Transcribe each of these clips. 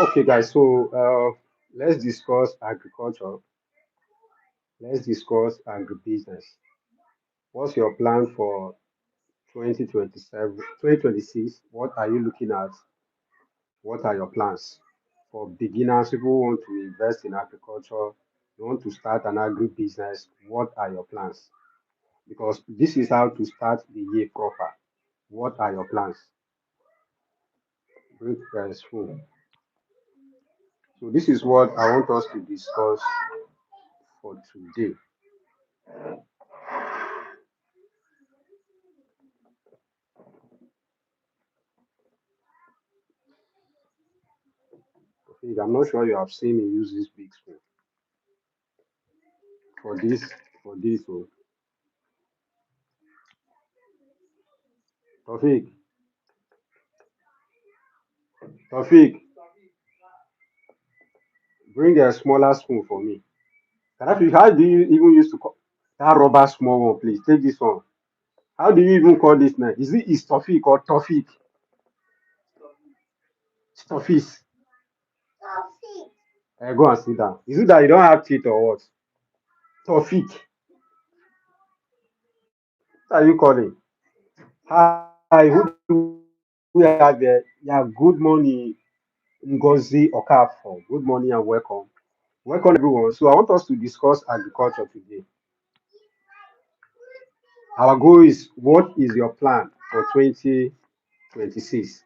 Okay, guys. So let's discuss agriculture. Let's discuss agribusiness. What's your plan for 2027, 2026? What are you looking at? What are your plans for beginners? People who want to invest in agriculture, you want to start an agribusiness. What are your plans? Because this is how to start the year proper. What are your plans? Great guys. So this is what I want us to discuss for today. Okay, I'm not sure you have seen me use this big spoon for this for this. So Tofik, Tofik, bring a smaller spoon for me. Tafik, how do you even use to call that rubber small one, please? Take this one. How do you even call this now? Is Tofik or Tofik? It's Tofik. Go and sit down. Is it that you don't have teeth or what? Tofik. What are you calling? Hi, who do we have there? Yeah, good morning, Ngozi Okafor. Good morning and welcome. Welcome everyone. So I want us to discuss agriculture today. Our goal is what is your plan for 2026?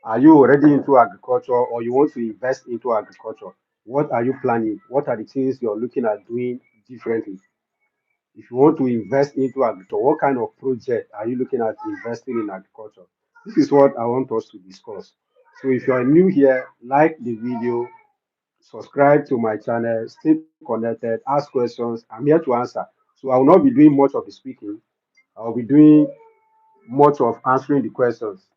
Are you already into agriculture or you want to invest into agriculture? What are you planning? What are the things you're looking at doing differently? If you want to invest into agriculture, what kind of project are you looking at investing in agriculture? This is what I want us to discuss. So if you are new here, like the video, subscribe to my channel, stay connected, ask questions. I'm here to answer. So I will not be doing much of the speaking. I'll be doing much of answering the questions.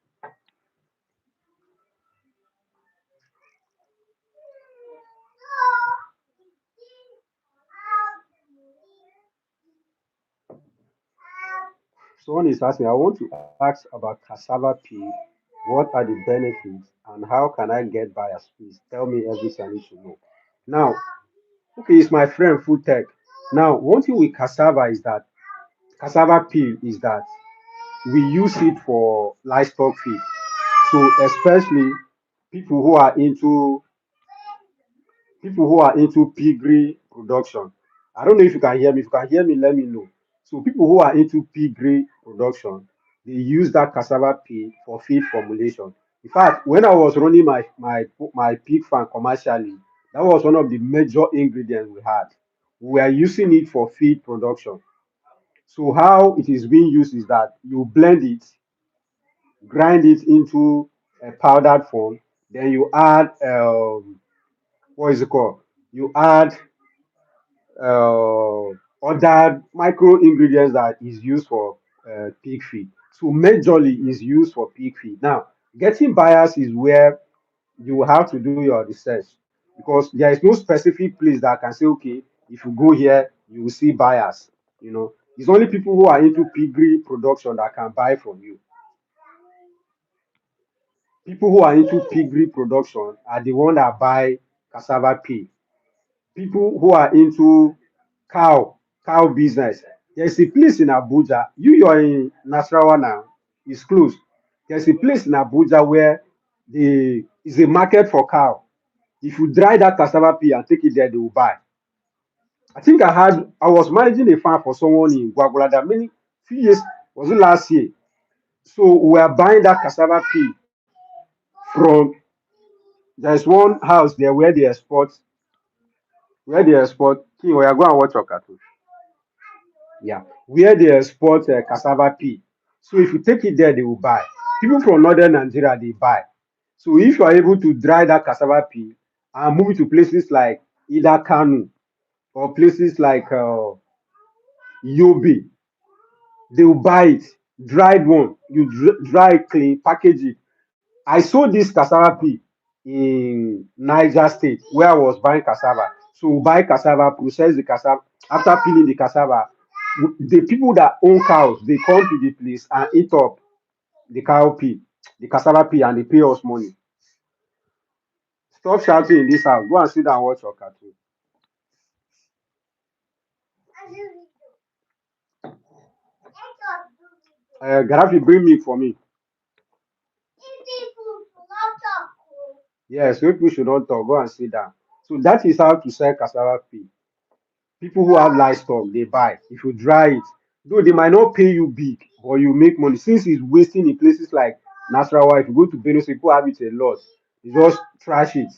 Someone is asking, I want to ask about cassava peel. What are the benefits and how can I get buyers? Please tell me everything I need to know. Now, okay, it's my friend Food Tech. Now, one thing with cassava is that cassava peel is that we use it for livestock feed. So especially people who are into people who are into piggery production. I don't know if you can hear me. If you can hear me, let me know. So people who are into piggery production, they use that cassava peel for feed formulation. In fact, when I was running my pig farm commercially, that was one of the major ingredients we had. We are using it for feed production. So how it is being used is that you blend it, grind it into a powdered form, then you add what is it called? You add other micro ingredients that is used for pig feed. So majorly is used for pig feed. Now, getting buyers is where you will have to do your research because there is no specific place that can say, okay, if you go here, you will see buyers. You know, it's only people who are into piggery production that can buy from you. People who are into piggery production are the one that buy cassava pea. People who are into cow cow business. There's a place in Abuja. You're in Nasarawa now. It's closed. There's a place in Abuja where the is a market for cow. If you dry that cassava pea and take it there, they will buy. I was managing a farm for someone in Guagulada many few years, was it last year? So we are buying that cassava pea from there's one house there where they export king we are going and watch your cartoon. Yeah, where they export cassava pea. So if you take it there, they will buy. People from northern Nigeria they buy. So if you are able to dry that cassava pea and move it to places like either Kanu or places like Yobe, they will buy it. Dried one, you dry it clean, package it. I sold this cassava pea in Niger State where I was buying cassava. So we buy cassava, process the cassava. After peeling the cassava, the people that own cows, they come to the place and eat up the cow pea, the cassava pea, and they pay us money. Stop shouting in this house. Go and sit down and watch your cartoon. Gaddafi, bring milk for me. Yes, so people should not talk. Go and sit down. So that is how to sell cassava peel. People who have livestock, they buy. If you dry it, though they might not pay you big, but you make money. Since it's wasting in places like Nasarawa, if you go to Benue, State, people have it a lot. You just trash it.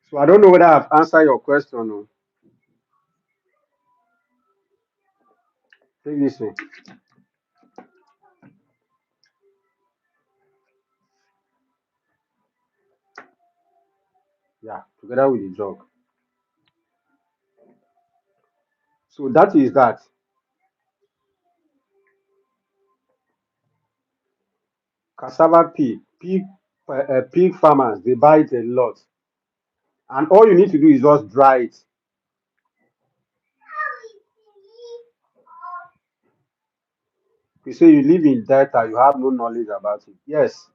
So I don't know whether I've answered your question. Or take this one. Yeah, together with the jog. So that is that. Cassava pig farmers, they buy it a lot. And all you need to do is just dry it. You say you live in Delta, you have no knowledge about it. Yes,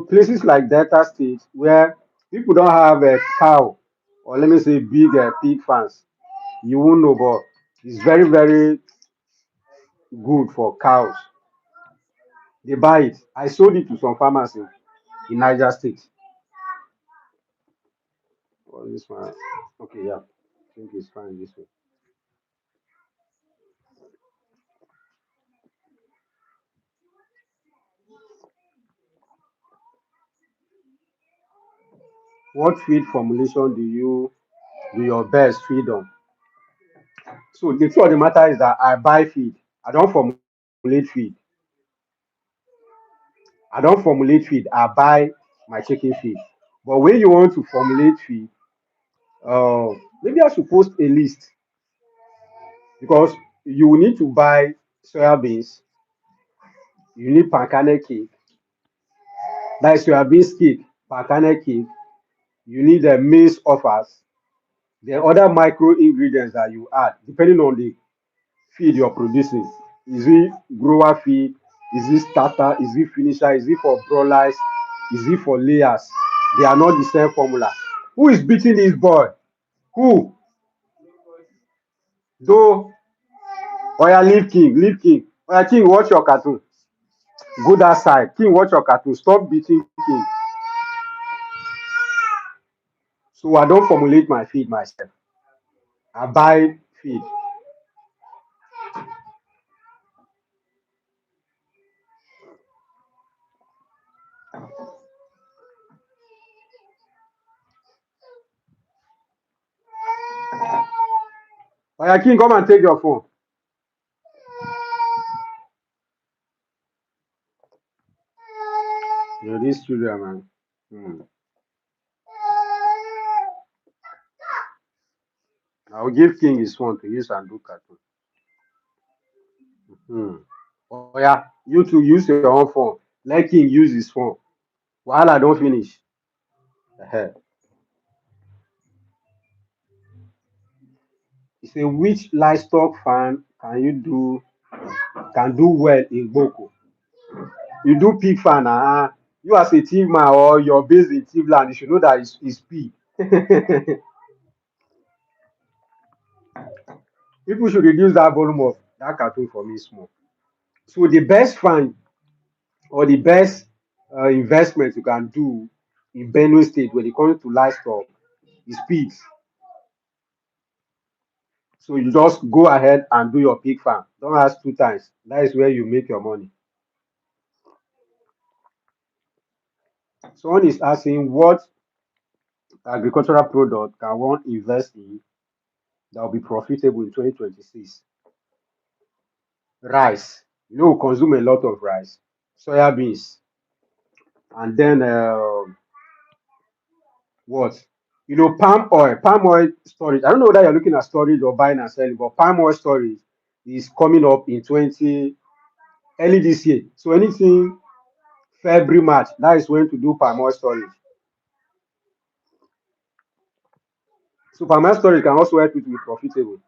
places like Delta State where people don't have a cow or let me say big pig farms, you won't know, but it's very, very good for cows. They buy it. I sold it to some farmers in Niger State. Oh, this one. Okay, yeah. I think it's fine this way. What feed formulation do your best feed on? So the truth of the matter is that I buy feed. I don't formulate feed. I don't formulate feed. I buy my chicken feed. But when you want to formulate feed, uh, maybe I should post a list because you will need to buy soya beans, you need pancake cake, that is soya beans cake, pancake cake, you need the maize offers, then other micro ingredients that you add depending on the feed you're producing. Is it grower feed? Is it starter? Is it finisher? Is it for broilers? Is it for layers? They are not the same formula. Who is beating this boy? Who? Though, oya leave king, leave king. Oya king, watch your cartoon. Go that side. King, watch your cartoon. Stop beating king. So I don't formulate my feed myself. I buy feed. Oya king, come and take your phone. These children, man. Hmm. I will give king his phone to use and do cartoon. Hmm. Oh yeah, you to use your own phone. Let King use his phone. While I don't finish. Ehen. He say which livestock farm can do well in Boko? You do pig farm, you as a thief man or you're based in thief land, you should know that it's pig. People should reduce that volume of that cartoon for me small. So the best farm or the best investment you can do in Benue State when it comes to livestock is pigs. So you just go ahead and do your pig farm. Don't ask two times. That is where you make your money. Someone is asking what agricultural product can one invest in that will be profitable in 2026? Rice. We consume a lot of rice, soya beans, and then what? Palm oil storage. I don't know whether you're looking at storage or buying and selling, but palm oil storage is coming up in 20 early this year. So anything February, March, that is when to do palm oil storage. So permanent storage can also help you to be profitable.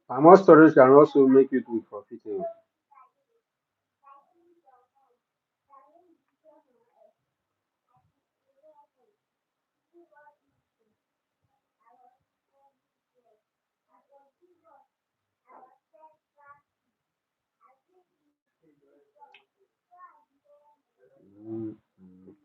Permanent storage can also make you to be profitable. Mm, mm.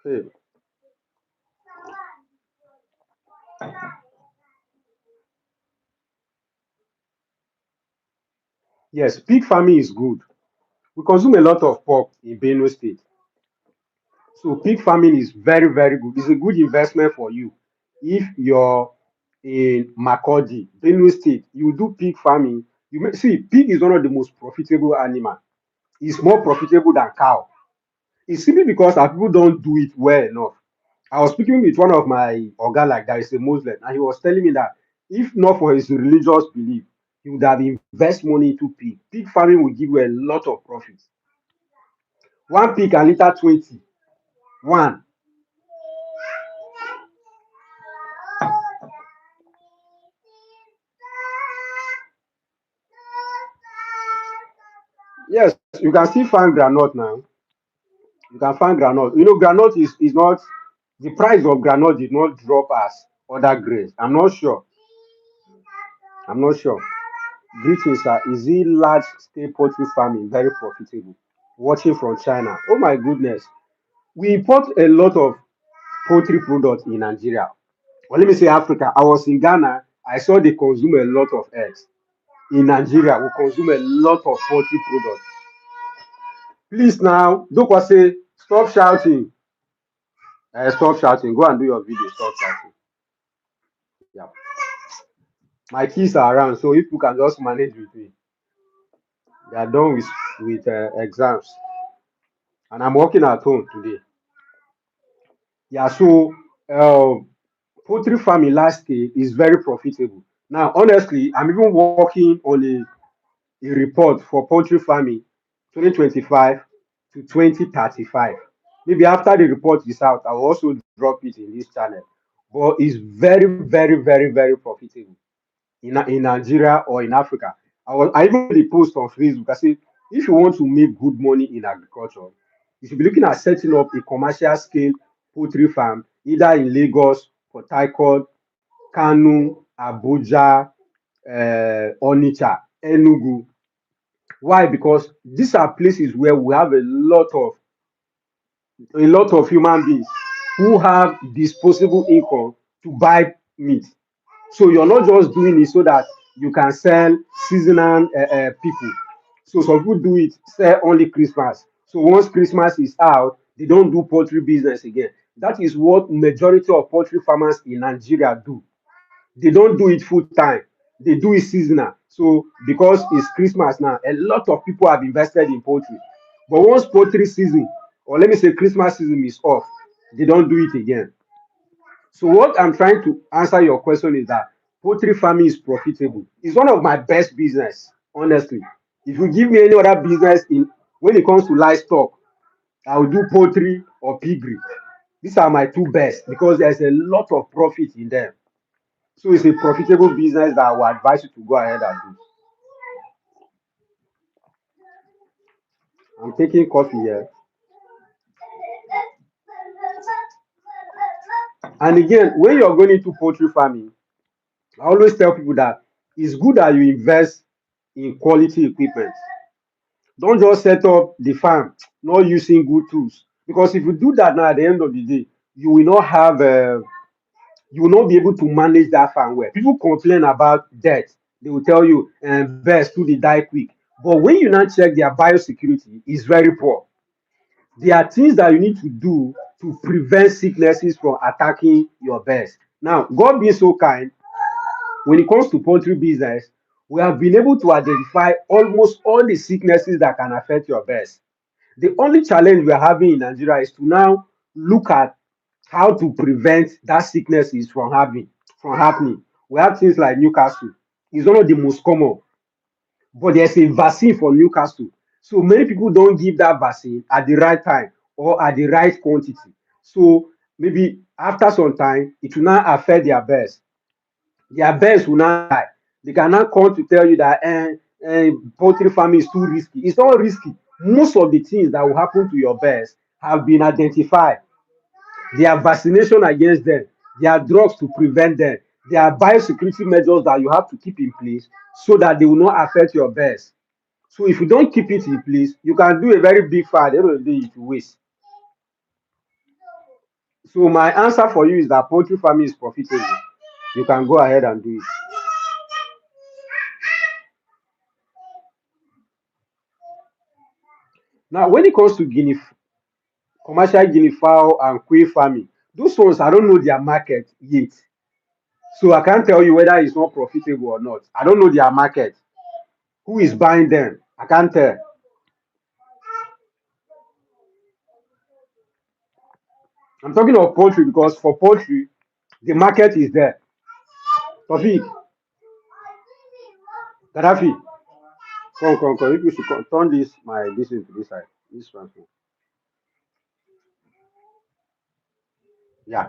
Okay. Yes, pig farming is good. We consume a lot of pork in Benue State. So pig farming is very, very good. It's a good investment for you. If you're in Makodi, Benue State, you do pig farming. See, pig is one of the most profitable animal. It's more profitable than cow. It's simply because our people don't do it well enough. I was speaking with one of my oga like that is a Muslim, and he was telling me that if not for his religious belief, he would have invest money into pig. Pig farming will give you a lot of profit. One pig can litter 20. One. Yes, you can still find granite now. You can find granite. You know, granite is not the price of granite did not drop as other grades. I'm not sure. Greetings, sir. Is it large scale poultry farming very profitable? Watching from China. Oh my goodness. We import a lot of poultry products in Nigeria. Or let me say Africa. I was in Ghana. I saw they consume a lot of eggs. In Nigeria, we consume a lot of poultry products. Please now, Dokwa say, stop shouting. Stop shouting. Go and do your video. Stop shouting. Yeah. My kids are around, so if you can just manage with me. They are done with exams, and I'm working at home today. Yeah, so poultry farming last scale is very profitable. Now, honestly, I'm even working on a report for poultry farming 2025 to 2035. Maybe after the report is out, I will also drop it in this channel. But it's very, very, very, very profitable in Nigeria or in Africa. I even made a post on Facebook. I said, if you want to make good money in agriculture, you should be looking at setting up a commercial scale poultry farm, either in Lagos, Port Harcourt, Kanu, Abuja, Onitsha, Enugu. Why? Because these are places where we have a lot of human beings who have disposable income to buy meat. So you're not just doing it so that you can sell seasonal people. So some people do it sell only Christmas. So once Christmas is out, they don't do poultry business again. That is what majority of poultry farmers in Nigeria do. They don't do it full time. They do it seasonal. So because it's Christmas now, a lot of people have invested in poultry. But once poultry season, or let me say Christmas season is off, they don't do it again. So what I'm trying to answer your question is that poultry farming is profitable. It's one of my best business, honestly. If you give me any other business in when it comes to livestock, I will do poultry or piggery. These are my two best because there's a lot of profit in them. So it's a profitable business that I would advise you to go ahead and do. I'm taking coffee here. And again, when you're going into poultry farming, I always tell people that it's good that you invest in quality equipment. Don't just set up the farm not using good tools. Because if you do that now at the end of the day, you will not have you will not be able to manage that farm well. People complain about debt. They will tell you, birds too they die quick. But when you now check their biosecurity, it's very poor. There are things that you need to do to prevent sicknesses from attacking your birds. Now, God being so kind, when it comes to poultry business, we have been able to identify almost all the sicknesses that can affect your birds. The only challenge we are having in Nigeria is to now look at how to prevent that sicknesses from happening. We have things like Newcastle. It's one of the most common, but there's a vaccine for Newcastle. So many people don't give that vaccine at the right time or at the right quantity. So maybe after some time, it will not affect their birds. Their birds will not die. They cannot come to tell you that poultry farming is too risky. It's not risky. Most of the things that will happen to your birds have been identified. There are vaccination against them. There are drugs to prevent them. There are biosecurity measures that you have to keep in place so that they will not affect your birds. So if you don't keep it in place, you can do a very big fire. At the end of the day, it will waste. So my answer for you is that poultry farming is profitable. You can go ahead and do it. Now, when it comes to commercial guinea fowl and quail farming, those ones I don't know their market yet. So I can't tell you whether it's not profitable or not. I don't know their market. Who is buying them? I can't tell. I'm talking of poultry because for poultry, the market is there. Tofik, Gaddafi, come. If you should turn this into this side. This one. Yeah.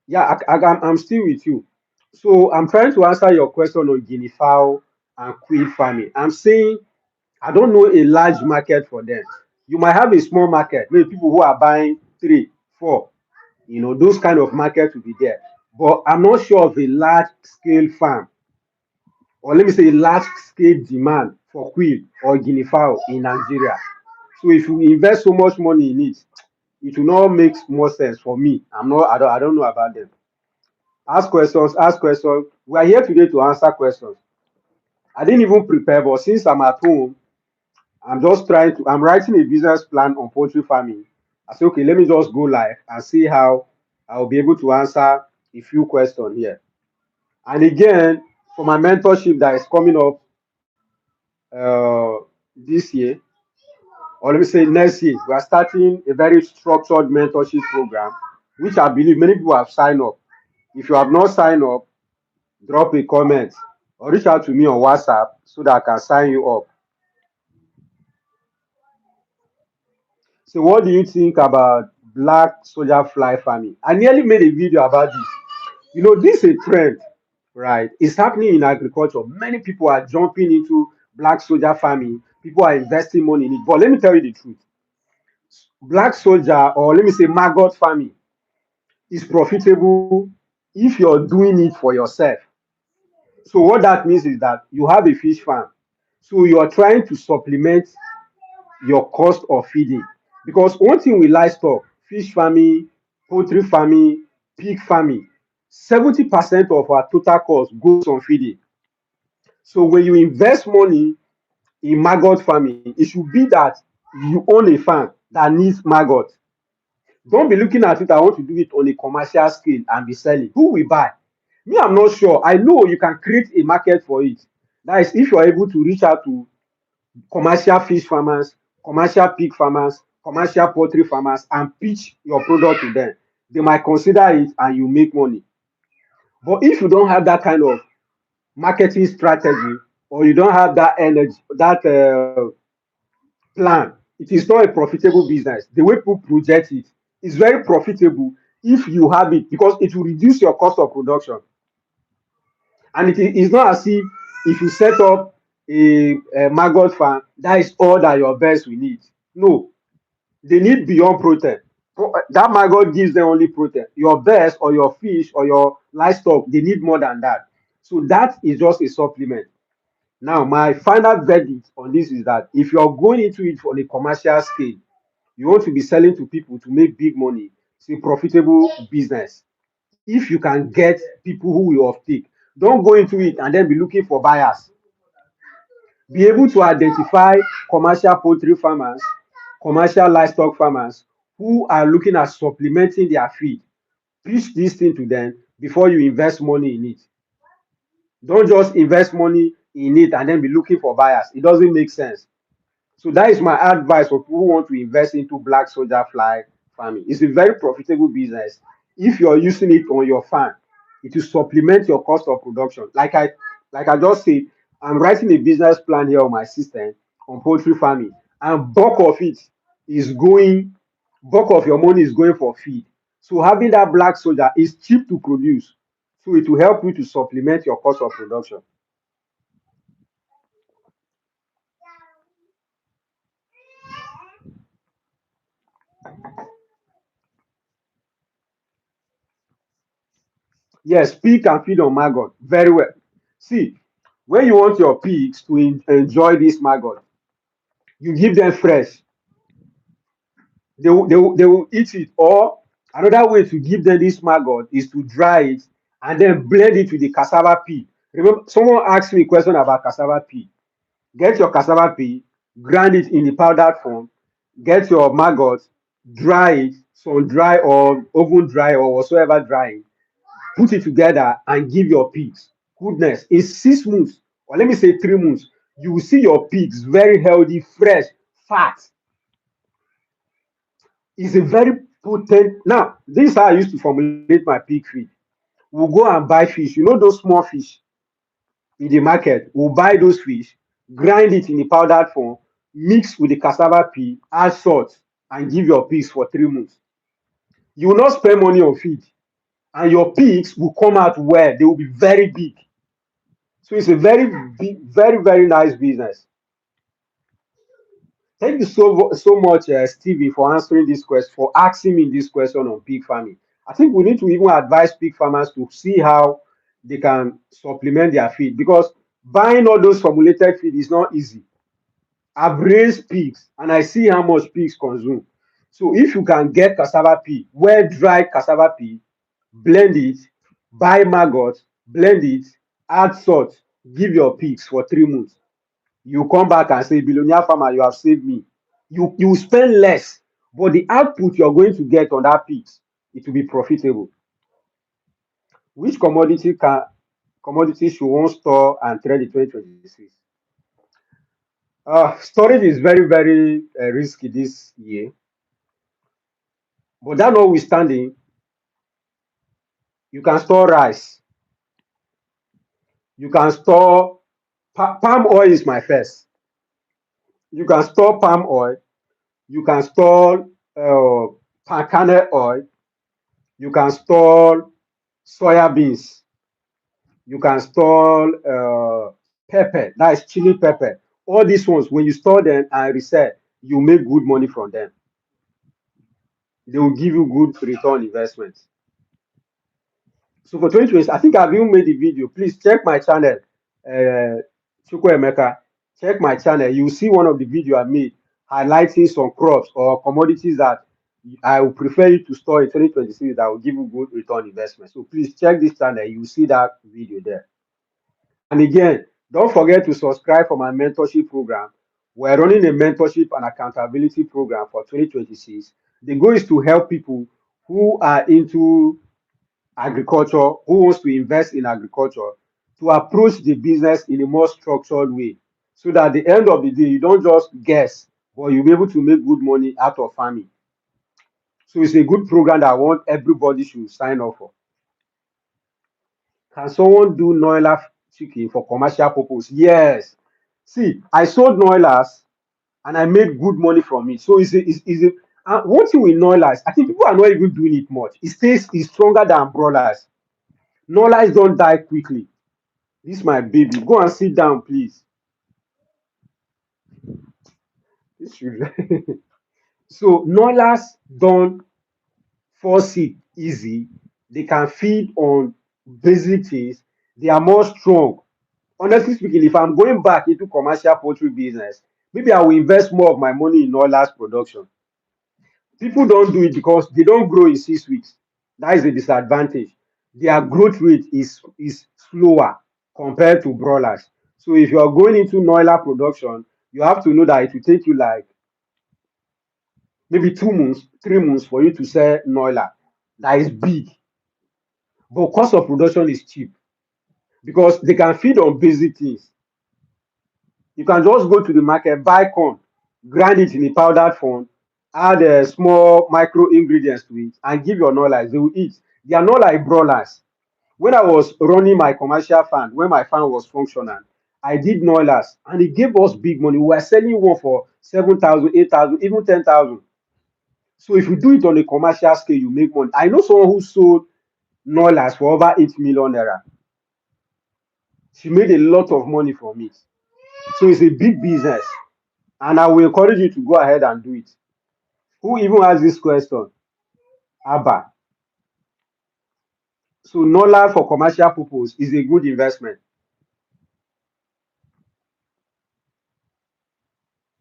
Yeah, I'm still with you. So I'm trying to answer your question on guinea fowl and quail farming. I'm saying I don't know a large market for them. You might have a small market, maybe people who are buying three, four, those kind of markets will be there. But I'm not sure of a large scale farm, or let me say large scale demand for quail or guinea fowl in Nigeria. So if you invest so much money in it, it will not make more sense for me. I don't know about them. Ask questions, ask questions. We are here today to answer questions. I didn't even prepare, but since I'm at home, I'm writing a business plan on poultry farming. I said, okay, let me just go live and see how I'll be able to answer a few questions here. And again, for my mentorship that is coming up this year, or let me say next year, we are starting a very structured mentorship program, which I believe many people have signed up. If you have not signed up, drop a comment or reach out to me on WhatsApp so that I can sign you up. So, what do you think about black soldier fly farming? I nearly made a video about this. This is a trend, right? It's happening in agriculture. Many people are jumping into black soldier farming. People are investing money in it. But let me tell you the truth. Black soldier, or let me say maggot farming, is profitable if you're doing it for yourself. So what that means is that you have a fish farm. So you are trying to supplement your cost of feeding. Because one thing with livestock, fish farming, poultry farming, pig farming, 70% of our total cost goes on feeding. So when you invest money in maggot farming, it should be that you own a farm that needs maggot. Don't be looking at it, I want to do it on a commercial scale and be selling. Who will buy? Me, I'm not sure. I know you can create a market for it. That is, if you're able to reach out to commercial fish farmers, commercial pig farmers, commercial poultry farmers, and pitch your product to them. They might consider it and you make money. But if you don't have that kind of marketing strategy or you don't have that energy, that plan, it is not a profitable business. The way people project it is very profitable if you have it because it will reduce your cost of production. And it is not as if you set up a maggot farm, that is all that your birds will need. No, they need beyond protein. That maggot gives them only protein. Your birds or your fish or your livestock, they need more than that. So that is just a supplement. Now, my final verdict on this is that if you're going into it on a commercial scale, you want to be selling to people to make big money, It's a profitable business if you can get people who will offtake. Don't go into it and then be looking for buyers. Be able to identify commercial poultry farmers, commercial livestock farmers who are looking at supplementing their feed. Pitch this thing to them before you invest money in it. Don't just invest money in it and then be looking for buyers. It doesn't make sense. So that is my advice for people who want to invest into black soldier fly farming. It's a very profitable business. If you're using it on your farm, it will supplement your cost of production. Like I just said, I'm writing a business plan here on my system on poultry farming, and bulk of your money is going for feed. So having that black soldier is cheap to produce. So it will help you to supplement your cost of production. Yes, pig can feed on maggot very well. See, when you want your pigs to enjoy this maggot, you give them fresh. They will eat it. Or another way to give them this maggot is to dry it and then blend it with the cassava pea. Remember, someone asked me a question about cassava pea. Get your cassava pea, grind it in the powdered form, get your maggot, dry it, sun dry or oven dry or whatsoever drying, put it together and give your pigs. Goodness, in 6 months, or let me say 3 months, you will see your pigs very healthy, fresh, fat. It's a very potent. Now, this is how I used to formulate my pig feed. We'll go and buy fish. You know those small fish in the market. We'll buy those fish, grind it in the powdered form, mix with the cassava pea, add salt, and give your pigs for 3 months. You will not spend money on feed, and your pigs will come out well. They will be very big. So it's a very big, very, very nice business. Thank you so much, Stevie, for answering this question, for asking me this question on pig farming. I think we need to even advise pig farmers to see how they can supplement their feed, because buying all those formulated feed is not easy. I've raised pigs and I see how much pigs consume. So if you can get cassava pea, well dried cassava pea, blend it, buy maggot, blend it, add salt, give your pigs for 3 months. You come back and say, billionaire farmer, you have saved me. You spend less, but the output you're going to get on that pigs, it will be profitable. Which commodity should one store and trade in 2026? Storage is very, very risky this year. But that notwithstanding, you can store rice. You can store palm oil is my first. You can store palm oil. You can store palm kernel oil. You can store soya beans. You can store pepper. That is chili pepper. All these ones, when you store them and resell, you make good money from them. They will give you good return investment. So for 2020, I think I've even made the video. Please check my channel, Chukwuemeka. Check my channel. You will see one of the video I made highlighting some crops or commodities that I would prefer you to store in 2026 that will give you good return investment. So please check this channel. You will see that video there. And again, don't forget to subscribe for my mentorship program. We're running a mentorship and accountability program for 2026. The goal is to help people who are into agriculture, who wants to invest in agriculture, to approach the business in a more structured way, so that at the end of the day, you don't just guess, but you'll be able to make good money out of farming. So it's a good program that I want everybody should sign up for. Can someone do noila chicken for commercial purpose? Yes. See, I sold noilas and I made good money from it. So it's a one thing with noilas, I think people are not even doing it much. It's stronger than broilers. Noilas don't die quickly. This my baby. Go and sit down, please. This should so noilas don't force it easy. They can feed on basic things. They are more strong. Honestly speaking, if I'm going back into commercial poultry business, maybe I will invest more of my money in noilas production. People don't do it because they don't grow in 6 weeks. That is the disadvantage. Their growth rate is slower compared to broilers. So if you are going into broiler production, you have to know that it will take you like maybe 2 months, 3 months for you to sell broiler. That is big, but cost of production is cheap because they can feed on basic things. You can just go to the market, buy corn, grind it in a powdered form, add small micro ingredients to it, and give your broilers. They will eat. They are not like broilers. When I was running my commercial farm, when my farm was functional, I did broilers, and it gave us big money. We were selling one for 7,000, 8,000, even 10,000. So if you do it on a commercial scale, you make money. I know someone who sold broilers for over 8 million naira. She made a lot of money from it. So it's a big business, and I will encourage you to go ahead and do it. Who even asked this question? Abba. So NOLA for commercial purpose is a good investment.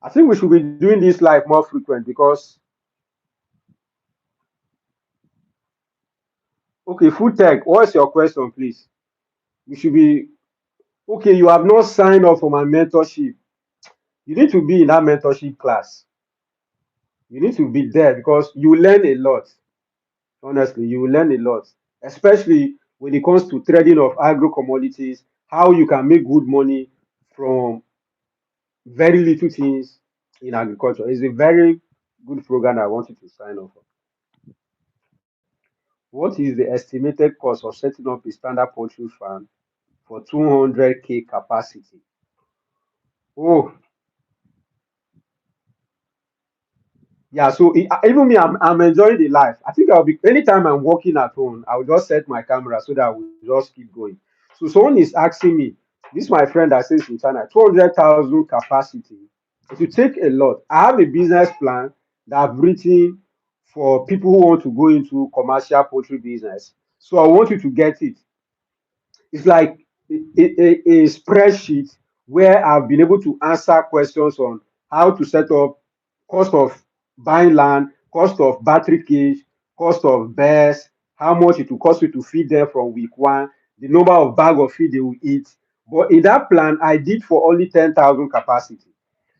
I think we should be doing this live more frequent because okay, food tech, what's your question, please? We should be okay. You have not signed up for my mentorship. You need to be in that mentorship class. You need to be there because you learn a lot. Honestly, you will learn a lot, especially when it comes to trading of agro commodities, how you can make good money from very little things in agriculture. It's a very good program I want you to sign up for. What is the estimated cost of setting up a standard poultry farm for 200K capacity? Oh, yeah. So even me, I'm enjoying the life. I think I'll be anytime I'm working at home, I'll just set my camera so that we'll just keep going. So someone is asking me, this my friend that says in China, 200,000 capacity. It will take a lot. I have a business plan that I've written for people who want to go into commercial poultry business. So I want you to get it. It's like a spreadsheet where I've been able to answer questions on how to set up cost of buying land, cost of battery cage, cost of bears, how much it will cost you to feed them from week one, the number of bag of feed they will eat. But in that plan, I did for only 10,000 capacity.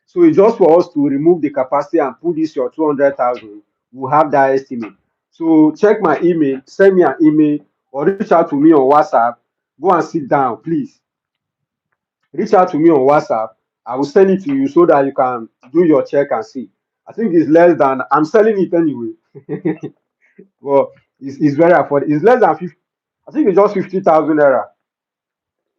So it's just for us to remove the capacity and put this your 200,000. We'll have that estimate. So check my email, send me an email, or reach out to me on WhatsApp. Go and sit down, please. Reach out to me on WhatsApp. I will send it to you so that you can do your check and see. I think it's less than I'm selling it anyway. Well, it's very affordable. It's less than 50. I think it's just 50,000 naira.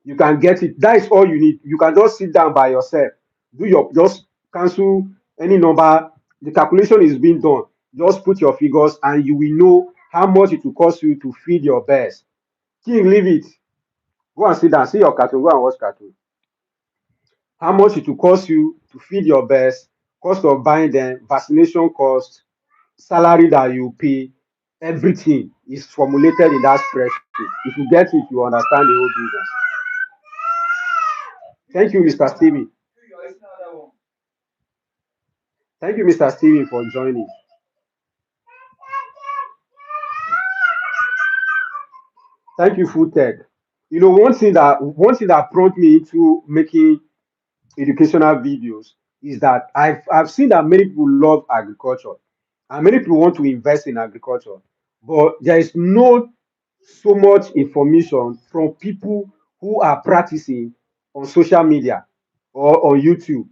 You can get it. That is all you need. You can just sit down by yourself. Do your just cancel any number. The calculation is being done. Just put your figures and you will know how much it will cost you to feed your bears. King, leave it. Go and sit down. See your cartoon. Go and watch cartoon. How much it will cost you to feed your bears, cost of buying them, vaccination cost, salary that you pay, everything is formulated in that spreadsheet. If you get it, you understand the whole business. Thank you, Mr. Steven. Thank you, Mr. Steven, for joining. Thank you, Food Tech. You know, one thing that prompted me into making educational videos is that I've seen that many people love agriculture and many people want to invest in agriculture, but there is no so much information from people who are practicing on social media or on YouTube.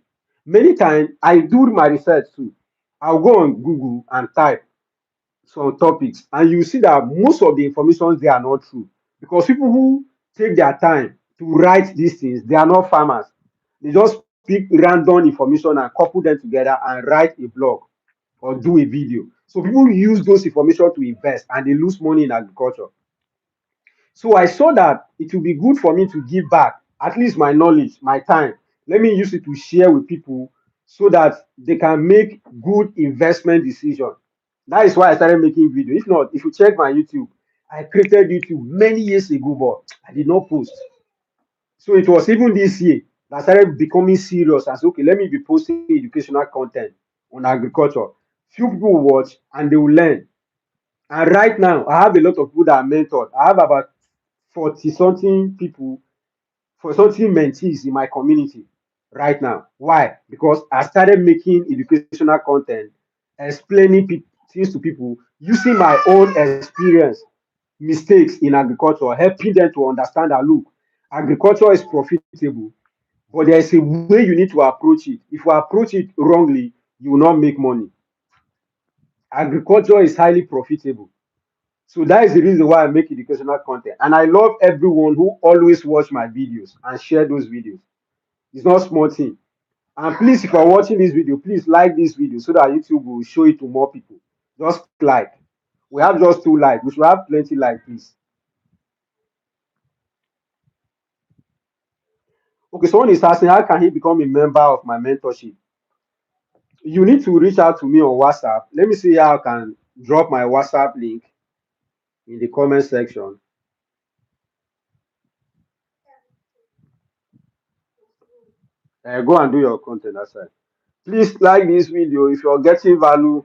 Many times I do my research too. I'll go on Google and type some topics, and you see that most of the information they are not true because people who take their time to write these things, they are not farmers. They just pick random information and couple them together and write a blog or do a video. So people use those information to invest and they lose money in agriculture. So I saw that it will be good for me to give back at least my knowledge, my time. Let me use it to share with people so that they can make good investment decisions. That is why I started making videos. If not, if you check my YouTube, I created YouTube many years ago, but I did not post. So it was even this year that I started becoming serious and said, okay, let me be posting educational content on agriculture. Few people will watch and they will learn. And right now, I have a lot of people that are mentored. I have about 40 something people, for something mentees in my community right now. Why? Because I started making educational content, explaining things to people using my own experience, mistakes in agriculture, helping them to understand that look, agriculture is profitable, but there is a way you need to approach it. If you approach it wrongly, you will not make money. Agriculture is highly profitable. So that is the reason why I make educational content. And I love everyone who always watch my videos and share those videos. It's not small thing. And please, if you're watching this video, please like this video so that YouTube will show it to more people. Just like. We have just 2 likes. We should have plenty like this. Okay, someone is asking, how can he become a member of my mentorship? You need to reach out to me on WhatsApp. Let me see how I can drop my WhatsApp link in the comment section. Go and do your content aside. Please like this video. If you're getting value,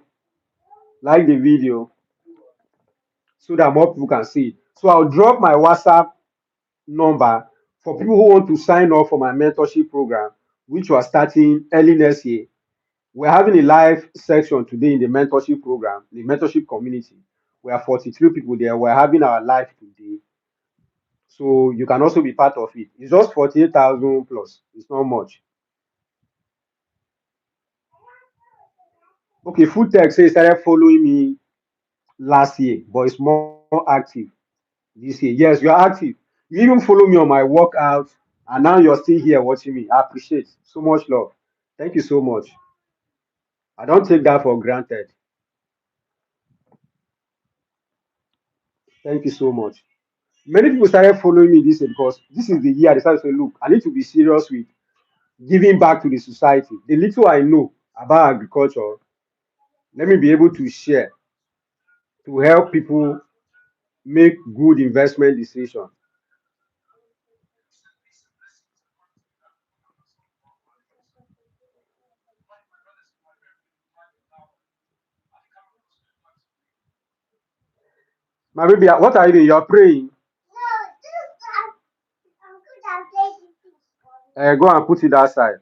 like the video so that more people can see it. So I'll drop my WhatsApp number for people who want to sign up for my mentorship program, which we're starting early next year. We're having a live section today in the mentorship program, the mentorship community. We are 43 people there. We're having our live today. So you can also be part of it. It's just 48,000 plus. It's not much. Okay, Food Tech says started following me last year, but it's more active this year. Yes, you're active. You even follow me on my workout, and now you're still here watching me. I appreciate so much love. Thank you so much. I don't take that for granted. Thank you so much. Many people started following me this year because this is the year I decided to say, look, I need to be serious with giving back to the society. The little I know about agriculture, let me be able to share to help people make good investment decisions. My baby, what are you doing? You're praying. Go and put it outside.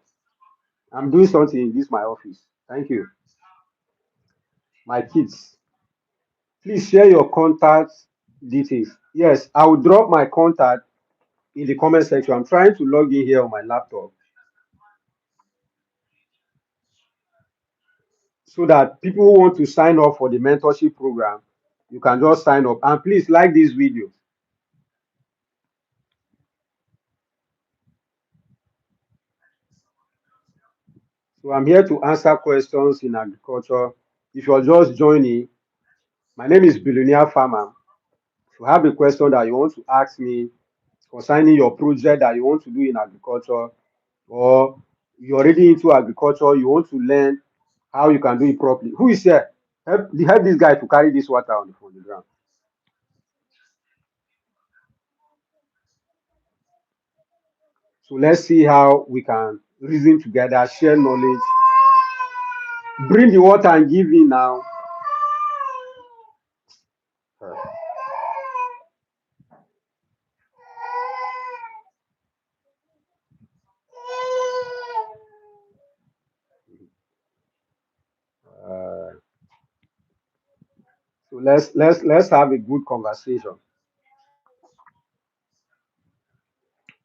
I'm doing something in this my office. Thank you. My kids, please share your contact details. Yes, I will drop my contact in the comment section. I'm trying to log in here on my laptop so that people who want to sign up for the mentorship program, you can just sign up. And please like this video. So I'm here to answer questions in agriculture. If you're just joining, my name is Billionaire Farmer. If you have a question that you want to ask me concerning your project that you want to do in agriculture, or you're already into agriculture, you want to learn how you can do it properly. Who is here? Help this guy to carry this water on the ground. So let's see how we can reason together, share knowledge, bring the water and give in now. Uh, so let's have a good conversation.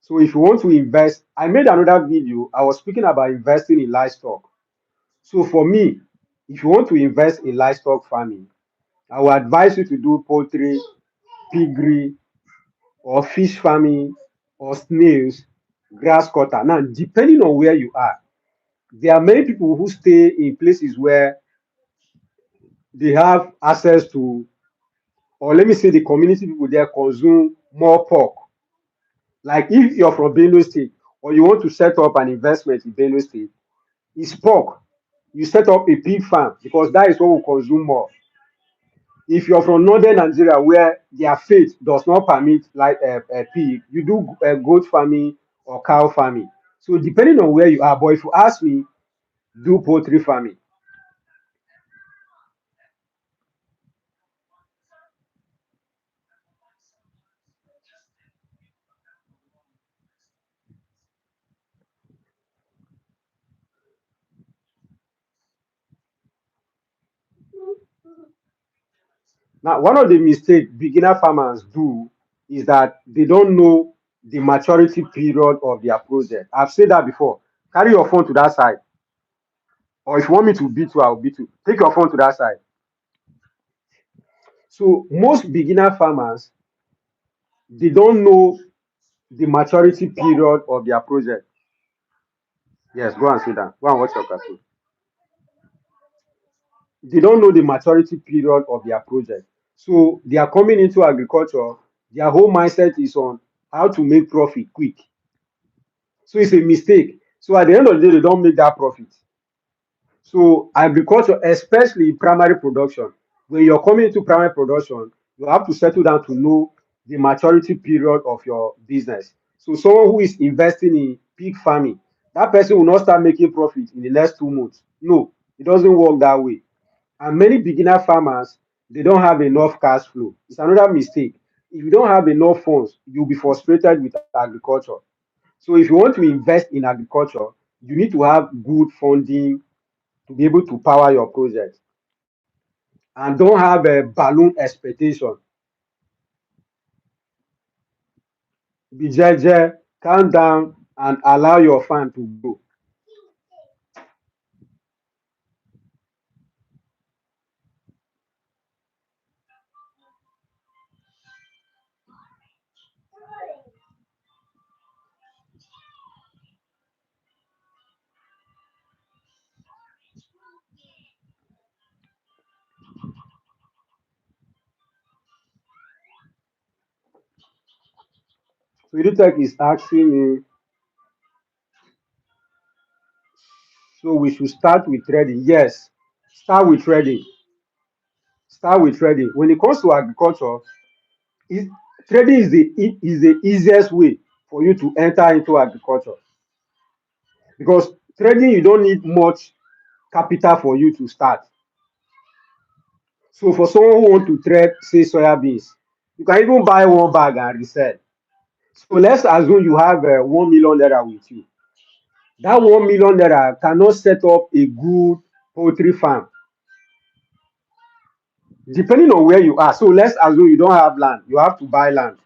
So if you want to invest, I made another video. I was speaking about investing in livestock. So for me, if you want to invest in livestock farming, I will advise you to do poultry, piggery, or fish farming, or snails, grass cutter. Now, depending on where you are, there are many people who stay in places where they have access to, or let me say, the community people there consume more pork. Like if you're from Benue State, or you want to set up an investment in Benue State, it's pork. You set up a pig farm because that is what will consume more. If you're from northern Nigeria where their faith does not permit like a pig, you do goat farming or cow farming. So depending on where you are, but if you ask me, do poultry farming. Now, one of the mistakes beginner farmers do is that they don't know the maturity period of their project. I've said that before. Carry your phone to that side, or if you want me to beat you, I'll beat you. Take your phone to that side. So most beginner farmers, they don't know the maturity period of their project. Yes, go and sit down. Go and watch your cartoon. They don't know the maturity period of their project. So they are coming into agriculture, their whole mindset is on how to make profit quick. So it's a mistake. So at the end of the day, they don't make that profit. So agriculture, especially primary production, when you're coming into primary production, you have to settle down to know the maturity period of your business. So someone who is investing in pig farming, that person will not start making profit in the next 2 months. No, it doesn't work that way. And many beginner farmers, they don't have enough cash flow. It's another mistake. If you don't have enough funds, you'll be frustrated with agriculture. So if you want to invest in agriculture, you need to have good funding to be able to power your project. And don't have a balloon expectation. Be jeje, calm down, and allow your farm to grow. So Edutech is asking me, so we should start with trading. Yes, start with trading. Start with trading. When it comes to agriculture, it, trading is the easiest way for you to enter into agriculture, because trading you don't need much capital for you to start. So for someone who want to trade, say soya beans, you can even buy one bag and resell. So let's assume you have 1 million naira with you. That 1 million naira cannot set up a good poultry farm, depending on where you are. So let's assume you don't have land, you have to buy land.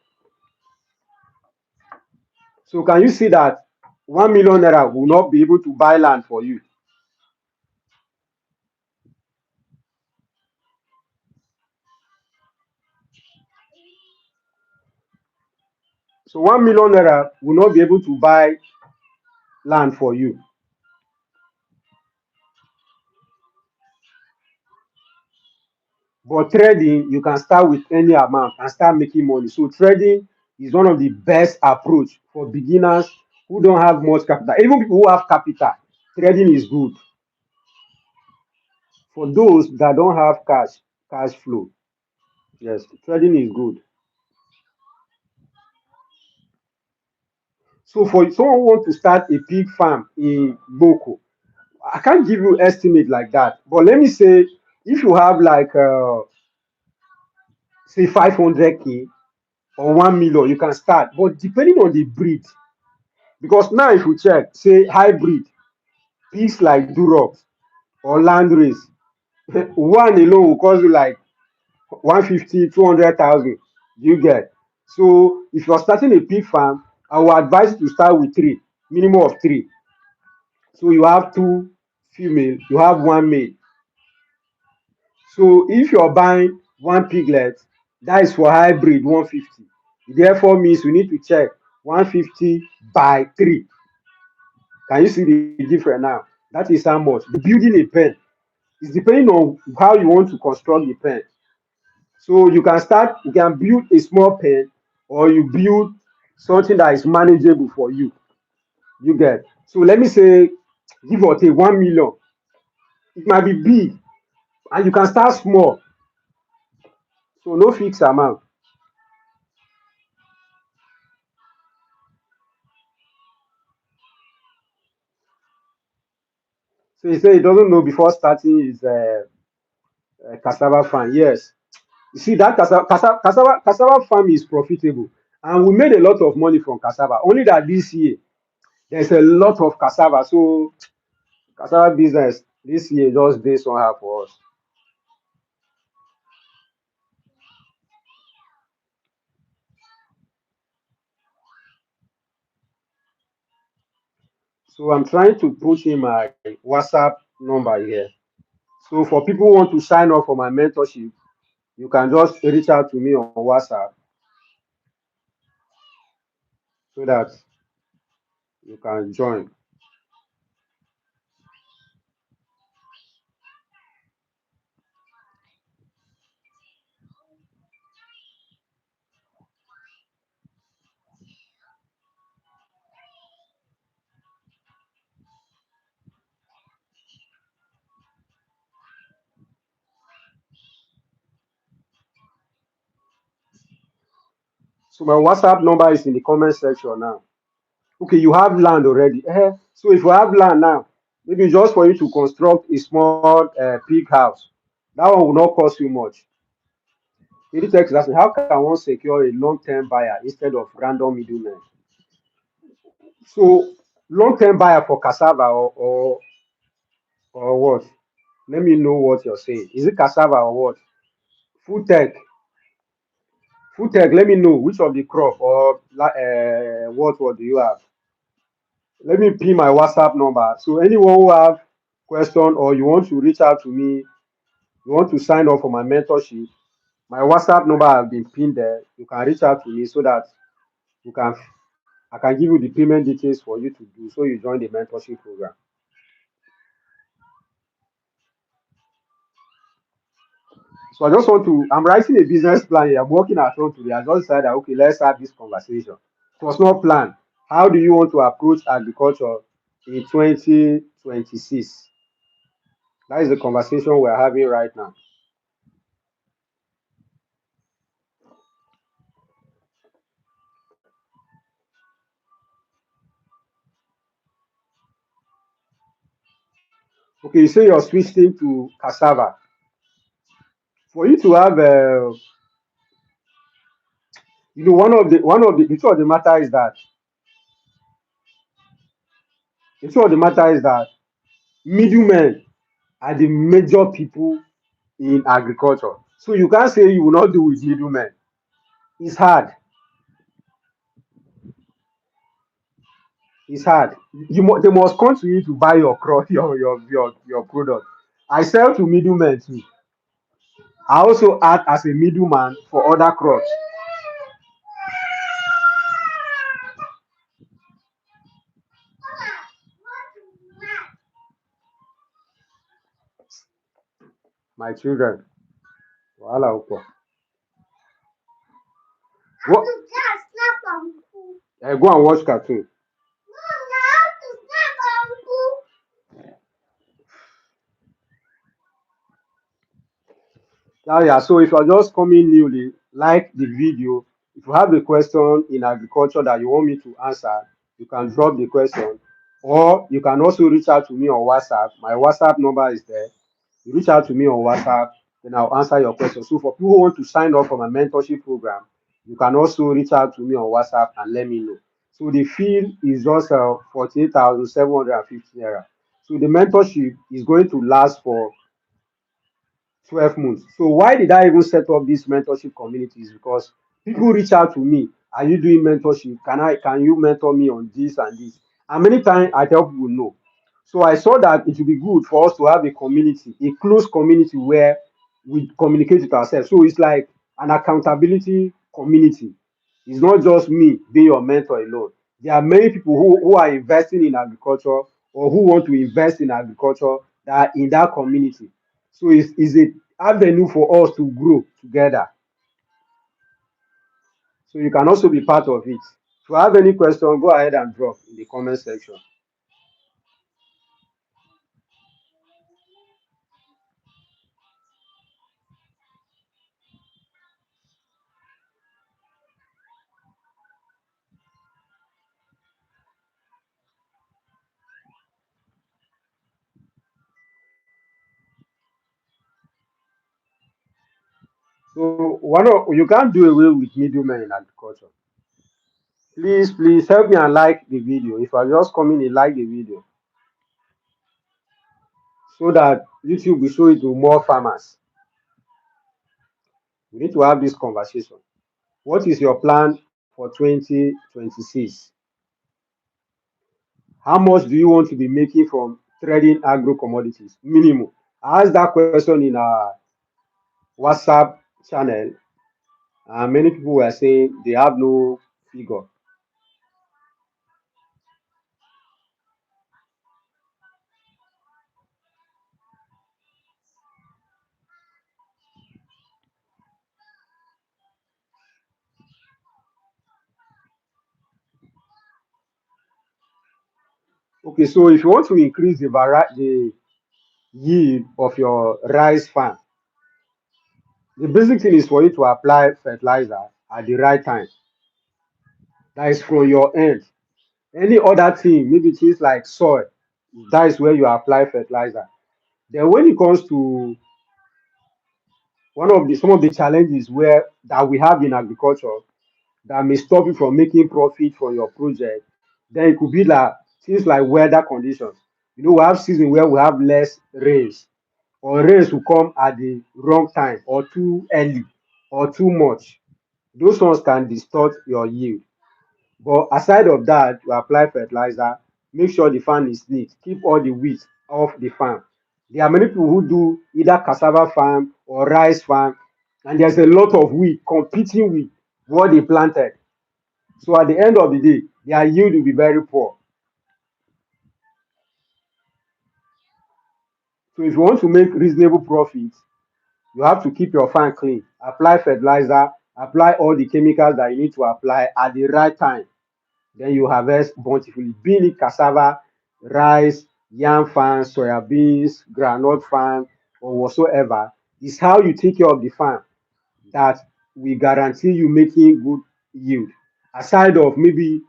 So can you see that 1 million naira will not be able to buy land for you? So 1 million naira will not be able to buy land for you. But trading, you can start with any amount and start making money. So trading is one of the best approach for beginners who don't have much capital. Even people who have capital, trading is good. For those that don't have cash flow, yes, trading is good. So for someone who want to start a pig farm in Boko, I can't give you estimate like that. But let me say, if you have like say 500K or 1 million, you can start. But depending on the breed, because now if you check, say hybrid pigs like Durox or Landrace, one alone will cost you like 150, 200,000. You get. So if you're starting a pig farm, I will advise you to start with three, minimum of three. So you have two female, you have one male. So if you're buying one piglet, that is for hybrid 150. Therefore means we need to check 150 by 3. Can you see the difference now? That is how much. The building a pen is depending on how you want to construct the pen. So you can build a small pen or you build something that is manageable for you. You get. So let me say, give or take 1 million. It might be big and you can start small. So no fixed amount. So he said he doesn't know before starting his cassava farm. Yes. You see, that cassava farm is profitable. And we made a lot of money from cassava. Only that this year, there's a lot of cassava. So cassava business this year just based on her for us. So I'm trying to put in my WhatsApp number here. So for people who want to sign up for my mentorship, you can just reach out to me on WhatsApp so that you can join. So my WhatsApp number is in the comment section now. Okay, you have land already. So if you have land now, maybe just for you to construct a small pig house, that one will not cost you much. Really text asking, how can one secure a long-term buyer instead of random middlemen? So long-term buyer for cassava or what? Let me know what you're saying. Is it cassava or what? Food tech. Food tech. Let me know which of the crop or what do you have? Let me pin my WhatsApp number. So anyone who have question or you want to reach out to me, you want to sign up for my mentorship, my WhatsApp number has been pinned there. You can reach out to me so that you can I can give you the payment details for you to do so you join the mentorship program. So I just want to I'm writing a business plan here. I'm working at home today. I just decided that okay, let's have this conversation. It was not planned. How do you want to approach agriculture in 2026? That is the conversation we're having right now. Okay, you say you're switching to cassava. For you to have, the truth of the matter is that middlemen are the major people in agriculture. So you can't say you will not do with middlemen. It's hard. It's hard. They must come to you to buy your crop, your product. I sell to middlemen too. I also act as a middleman for other crops. My children, wahala upo. Go, go and watch cartoon. Yeah. So if you're just coming newly, like the video. If you have a question in agriculture that you want me to answer, you can drop the question, or you can also reach out to me on WhatsApp. My WhatsApp number is there. You reach out to me on WhatsApp, then I'll answer your question. So for people who want to sign up for my mentorship program, you can also reach out to me on WhatsApp and let me know. So the fee is just 48,750 naira. So the mentorship is going to last for 12 months. So why did I even set up this mentorship communities? Because people reach out to me, are you doing mentorship? Can you mentor me on this and this? And many times I tell people no. So I saw that it would be good for us to have a community, a close community where we communicate with ourselves. So it's like an accountability community. It's not just me being your mentor alone. There are many people who are investing in agriculture or who want to invest in agriculture that are in that community. So it's a avenue for us to grow together. So you can also be part of it. If you have any question, go ahead and drop in the comment section. So you can't do away with middlemen in agriculture. Please help me and like the video. If I just come in and like the video, so that YouTube will show it to more farmers. We need to have this conversation. What is your plan for 2026? How much do you want to be making from trading agro commodities? Minimum. I asked that question in our WhatsApp channel, and many people were saying they have no figure. Okay, so if you want to increase the yield of your rice farm, the basic thing is for you to apply fertilizer at the right time. That is from your end. Any other thing, maybe things like soil, that is where you apply fertilizer. Then when it comes to one of the some of the challenges where that we have in agriculture that may stop you from making profit from your project, then it could be like things like weather conditions. You know, we have season where we have less rains, or rains will come at the wrong time, or too early, or too much. Those ones can distort your yield. But aside of that, you apply fertilizer, make sure the farm is neat, keep all the weeds off the farm. There are many people who do either cassava farm or rice farm, and there's a lot of weed competing with what they planted. So at the end of the day, their yield will be very poor. So if you want to make reasonable profits, you have to keep your farm clean, apply fertilizer, apply all the chemicals that you need to apply at the right time. Then you harvest bountifully, be it cassava, rice, yam farm, soya beans, groundnut farm, or whatsoever. Is how you take care of the farm that will guarantee you making good yield. Aside of maybe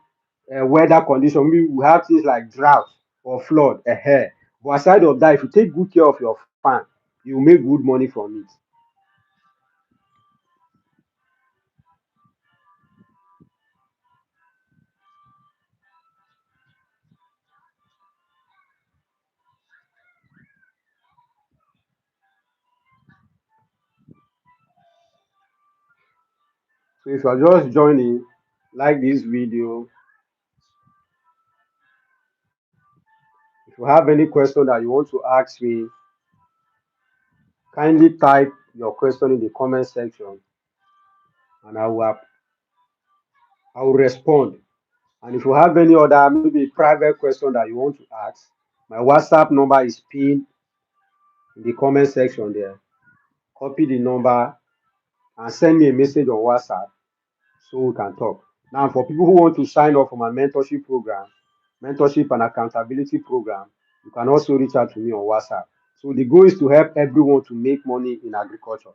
weather condition, maybe we have things like drought or flood ahead. But aside of that, if you take good care of your farm, you make good money from it. So if you are just joining, like this video. If you have any question that you want to ask me, kindly type your question in the comment section, and I will respond. And if you have any other maybe private question that you want to ask, my WhatsApp number is pinned in the comment section there. Copy the number and send me a message on WhatsApp so we can talk. Now, for people who want to sign up for my mentorship program, mentorship and accountability program, you can also reach out to me on WhatsApp. So the goal is to help everyone to make money in agriculture.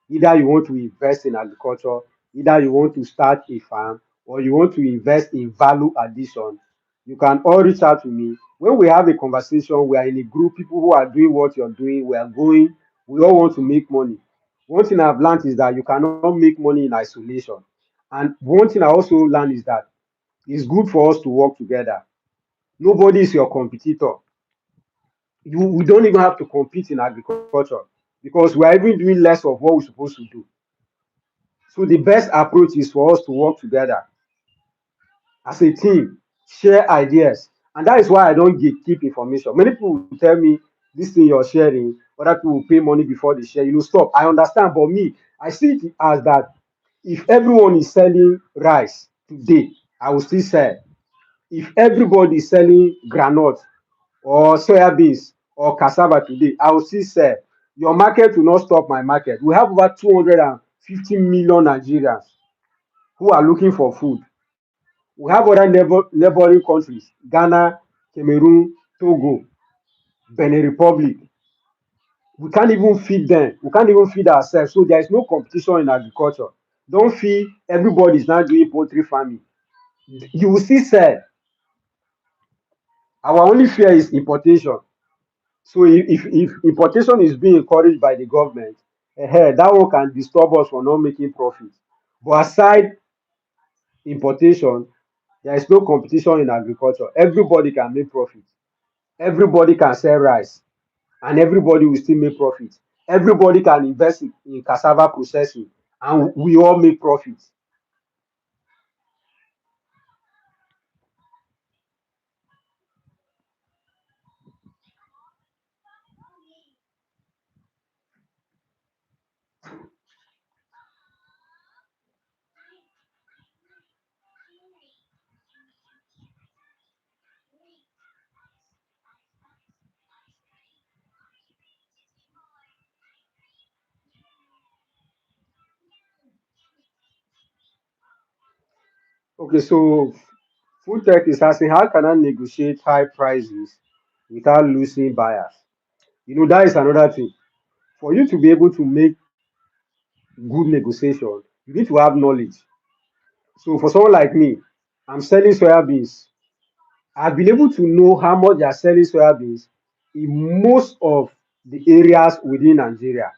Either you want to invest in agriculture, either you want to start a farm, or you want to invest in value addition, you can all reach out to me. When we have a conversation, we are in a group, people who are doing what you're doing, we are going, we all want to make money. One thing I've learned is that you cannot make money in isolation. And one thing I also learned is that it's good for us to work together. Nobody is your competitor. We don't even have to compete in agriculture because we are even doing less of what we're supposed to do. So the best approach is for us to work together as a team, share ideas. And that is why I don't keep information. Many people will tell me this thing you're sharing, other people will pay money before they share. You know, stop. I understand, but me, I see it as that if everyone is selling rice today, I will still sell. If everybody is selling groundnut or soya beans or cassava today, I will still sell. Your market will not stop my market. We have over 250 million Nigerians who are looking for food. We have other neighboring countries, Ghana, Cameroon, Togo, Benin Republic. We can't even feed them. We can't even feed ourselves. So there is no competition in agriculture. Don't feel everybody is now doing poultry farming. You will still sell. Our only fear is importation. So if importation is being encouraged by the government, that one can disturb us from not making profit. But aside importation, there is no competition in agriculture. Everybody can make profit. Everybody can sell rice, and everybody will still make profit. Everybody can invest in cassava processing, and we all make profit. Okay, so food tech is asking how can I negotiate high prices without losing buyers? That is another thing. For you to be able to make good negotiation, you need to have knowledge. So for someone like me, I'm selling soya beans. I've been able to know how much they are selling soya beans in most of the areas within Nigeria.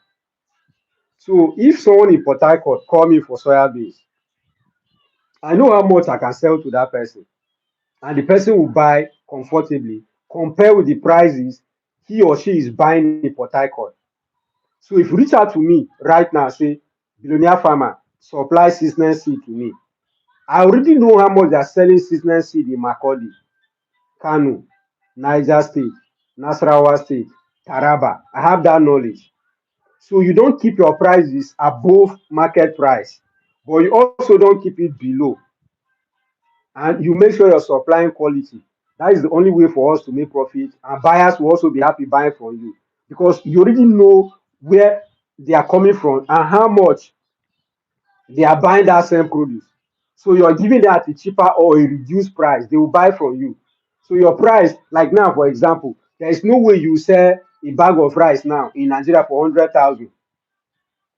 So if someone in Port Harcourt call me for soya beans, I know how much I can sell to that person, and the person will buy comfortably compared with the prices he or she is buying in Port Harcourt. So if you reach out to me right now, say, billionaire farmer, supply seasonal seed to me. I already know how much they are selling seasonal seed in Makurdi, Kano, Niger State, Nasarawa State, Taraba. I have that knowledge. So you don't keep your prices above market price, but you also don't keep it below, and you make sure you're supplying quality. That is the only way for us to make profit, and buyers will also be happy buying from you because you already know where they are coming from and how much they are buying that same produce. So you're giving that at a cheaper or a reduced price. They will buy from you. So your price, like now, for example, there is no way you sell a bag of rice now in Nigeria for 100,000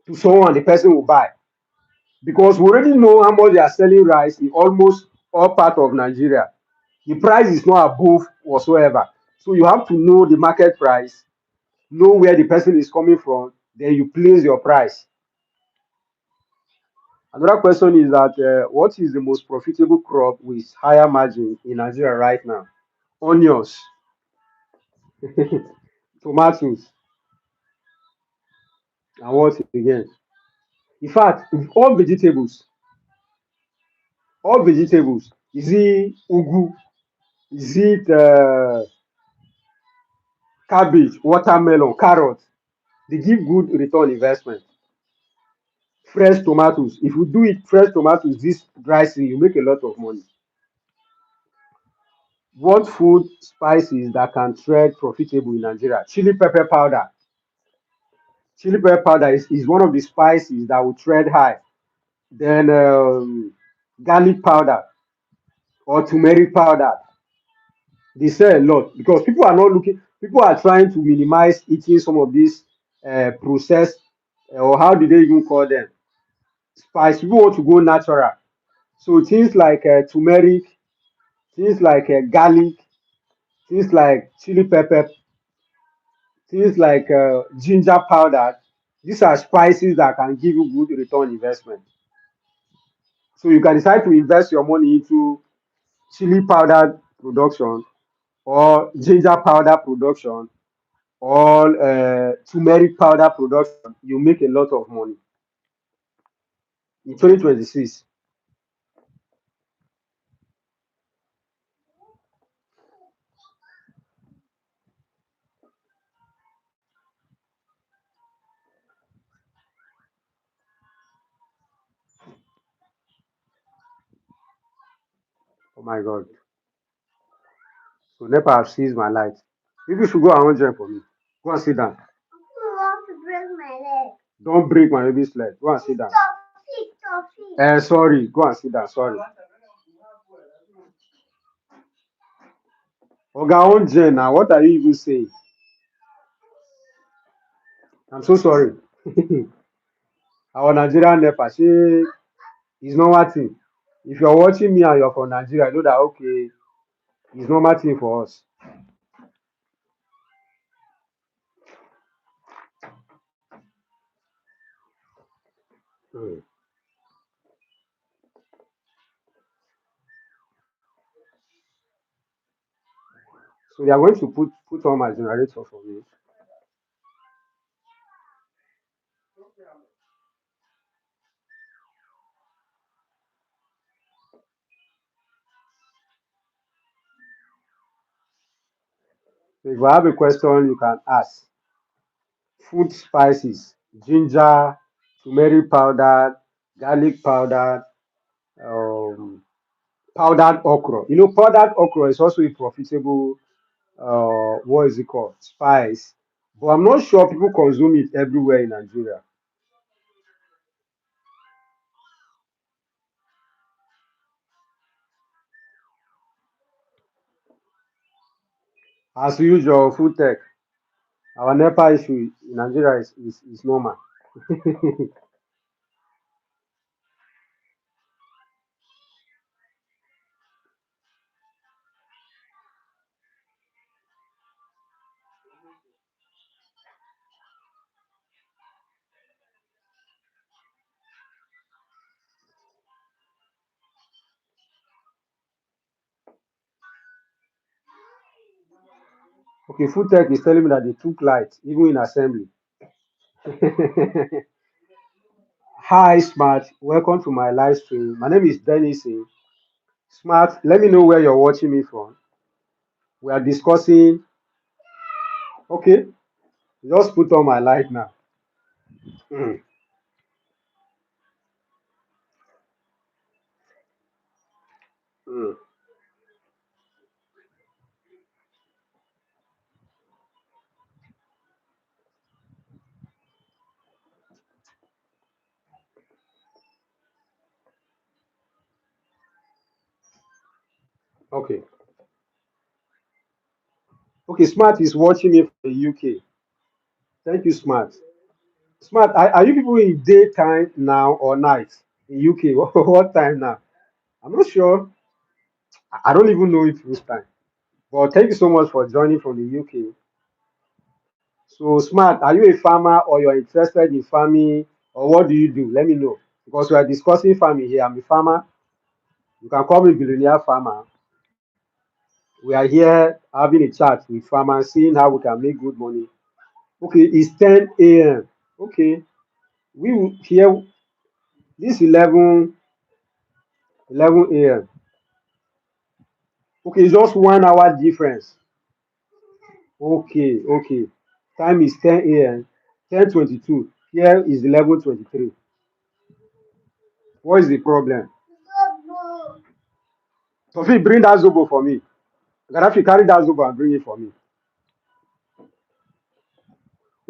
to someone the person will buy because we already know how much they are selling rice in almost all part of Nigeria. The price is not above whatsoever. So you have to know the market price, know where the person is coming from, then you place your price. Another question is that what is the most profitable crop with higher margin in Nigeria right now? Onions, tomatoes, and what again? In fact, all vegetables, is it ugu, is it cabbage, watermelon, carrot, they give good return investment. Fresh tomatoes, if you do it fresh tomatoes this dry season, you make a lot of money. What food spices that can trade profitable in Nigeria? Chili pepper powder is one of the spices that will trade high. Then garlic powder or turmeric powder, they sell a lot because people are not looking. People are trying to minimize eating some of these processed or how do they even call them spice. People want to go natural. So things like turmeric, things like garlic, things like chili pepper, things like ginger powder. These are spices that can give you good return investment. So you can decide to invest your money into chili powder production or ginger powder production or turmeric powder production. You make a lot of money in 2026. Oh my God. So NEPA have seized my light. People should go and join for me. Go and sit down. You want to break my leg. Don't break my baby's leg. Go and sit down. Sorry. Go and sit down. Sorry. Oga own Jen now. What are you even saying? I'm so sorry. Our Nigerian NEPA, she is normal thing. If you're watching me and you're from Nigeria, you know that okay, it's normal thing for us. Mm. So they are going to put on my generator for me. So if you have a question, you can ask. Food spices, ginger, turmeric powder, garlic powder, um, powdered okra. Powdered okra is also a profitable, what is it called? Spice. But I'm not sure people consume it everywhere in Nigeria. As usual, food tech. Our NEPA issue in Nigeria is normal. Okay, food tech is telling me that they took light, even in assembly. Hi, Smart. Welcome to my live stream. My name is Dennis. Smart, let me know where you're watching me from. We are discussing. Okay, just put on my light now. Mm, mm. Okay, okay. Smart is watching me from the UK. Thank you, Smart. Smart, are you people in daytime now or night in UK? What time now? I'm not sure. I don't even know if it's time. But thank you so much for joining from the UK. So, Smart, are you a farmer or you're interested in farming or what do you do? Let me know. Because we are discussing farming here. I'm a farmer. You can call me billionaire farmer. We are here having a chat with farmers, seeing how we can make good money. Okay, it's 10 a.m. Okay, we will here this 11 a.m. Okay, it's just 1 hour difference. Okay, okay. Time is 10 a.m. 10:22. Here is 11:23. What is the problem? Sophie, bring that zobo for me. Gaddafi, carry that zobo and bring it for me.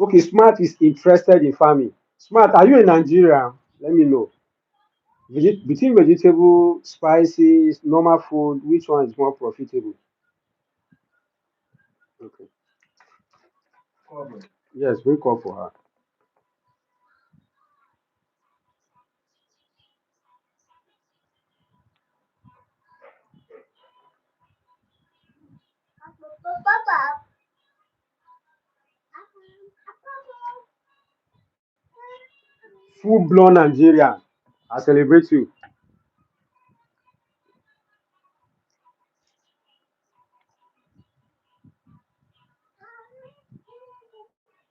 Okay, Smart is interested in farming. Smart, are you in Nigeria? Let me know. Between vegetable, spices, normal food, which one is more profitable? Okay. Yes, wake up for her. Full blown Nigerian. I celebrate you.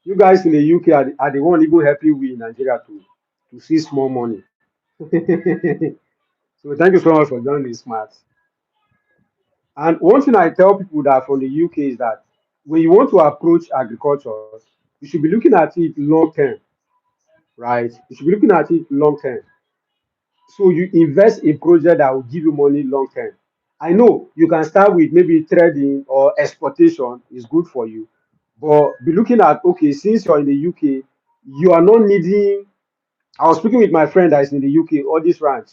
You guys in the UK are the one even helping we in Nigeria to see small money. So thank you so much for joining this smart. And one thing I tell people that from the UK is that when you want to approach agriculture, you should be looking at it long term, right? You should be looking at it long term. So you invest in project that will give you money long term. I know you can start with maybe trading or exportation is good for you, but be looking at okay, since you're in the UK, you are not needing. I was speaking with my friend that is in the UK, all these ranch.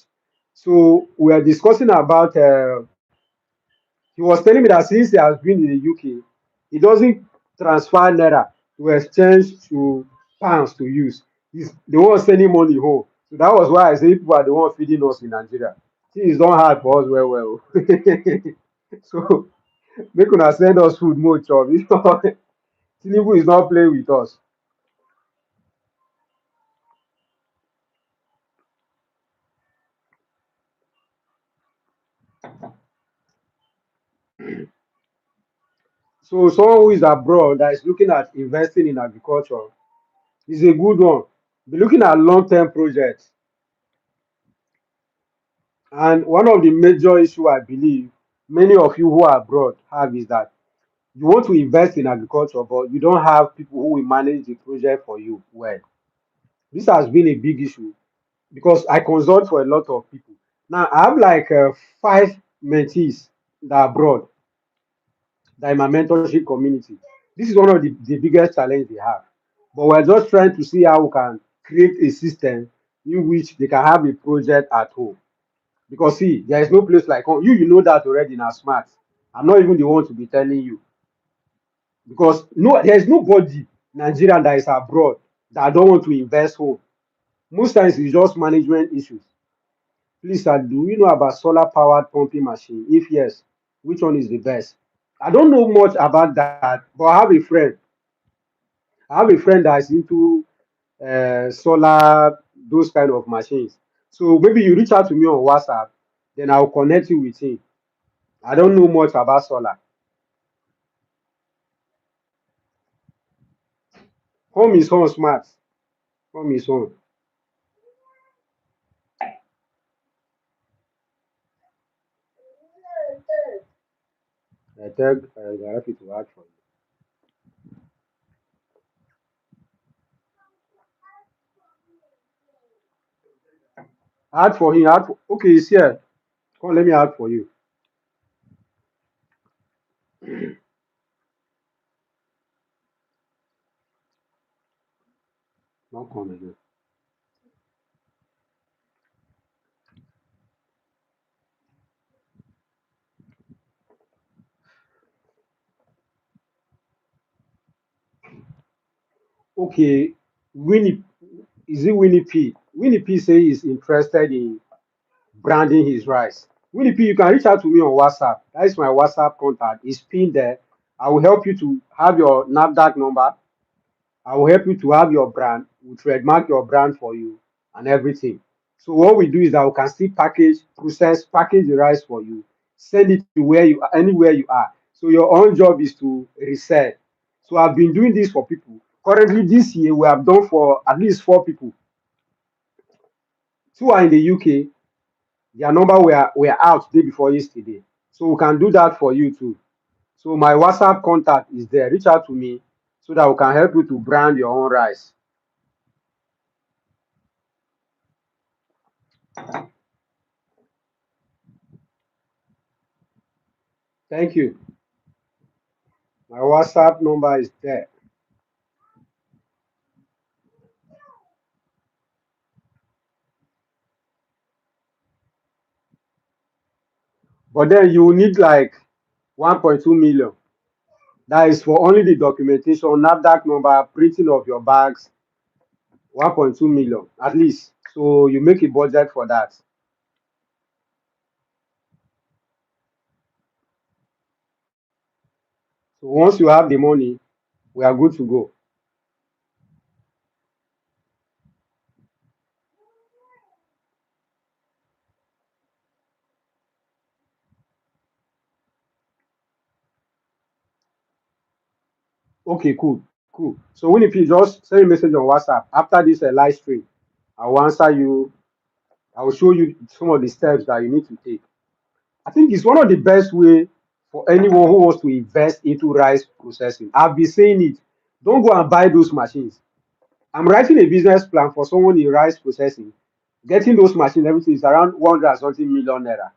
So we are discussing about. He was telling me that since he has been in the UK, he doesn't transfer naira to exchange to pounds to use. He's the one sending money home. So that was why I say people are the one feeding us in Nigeria. Things don't hard for us well, well. So make una send us food more chop. Tinubu is not playing with us. So someone who is abroad that is looking at investing in agriculture is a good one. Be looking at long-term projects. And one of the major issue I believe many of you who are abroad have is that you want to invest in agriculture, but you don't have people who will manage the project for you well. This has been a big issue because I consult for a lot of people. Now I have like five mentees that are abroad that in my mentorship community. This is one of the biggest challenge they have. But we're just trying to see how we can create a system in which they can have a project at home. Because see, there is no place like home. You know that already now smart. I'm not even the one to be telling you. because no, there's nobody Nigerian that is abroad that don't want to invest home. Most times it's just management issues. Please, sir, do you know about solar powered pumping machine? If yes, which one is the best? I don't know much about that, but I have a friend that is into solar, those kind of machines. So maybe you reach out to me on WhatsApp, then I'll connect you with him. I don't know much about solar. Home is home smart. Home is home. I tell Garafi to add for you. Add for him. Okay, he's here. Come, let me add for you. Not come again. Okay, Winnie, is it Winnie P? Winnie P say he's interested in branding his rice. Winnie P, you can reach out to me on WhatsApp. That is my WhatsApp contact. It's pinned there. I will help you to have your NAFDAC number. I will help you to have your brand. We'll trademark your brand for you and everything. So what we do is that we can still package the rice for you, send it to where you anywhere you are. So your own job is to resell. So I've been doing this for people. Currently this year we have done for at least 4 people. Two are in the UK. Their number were out day before yesterday. So we can do that for you too. So my WhatsApp contact is there. Reach out to me so that we can help you to brand your own rice. Thank you. My WhatsApp number is there. But then you will need like 1.2 million. That is for only the documentation, NAFDAC number, printing of your bags, 1.2 million at least. So you make a budget for that. So once you have the money, we are good to go. Okay, cool, cool. So when if you just send a message on WhatsApp after this live stream, I will answer you. I will show you some of the steps that you need to take. I think it's one of the best way for anyone who wants to invest into rice processing. I've been saying it. Don't go and buy those machines. I'm writing a business plan for someone in rice processing. Getting those machines, everything is around 100 and something million naira.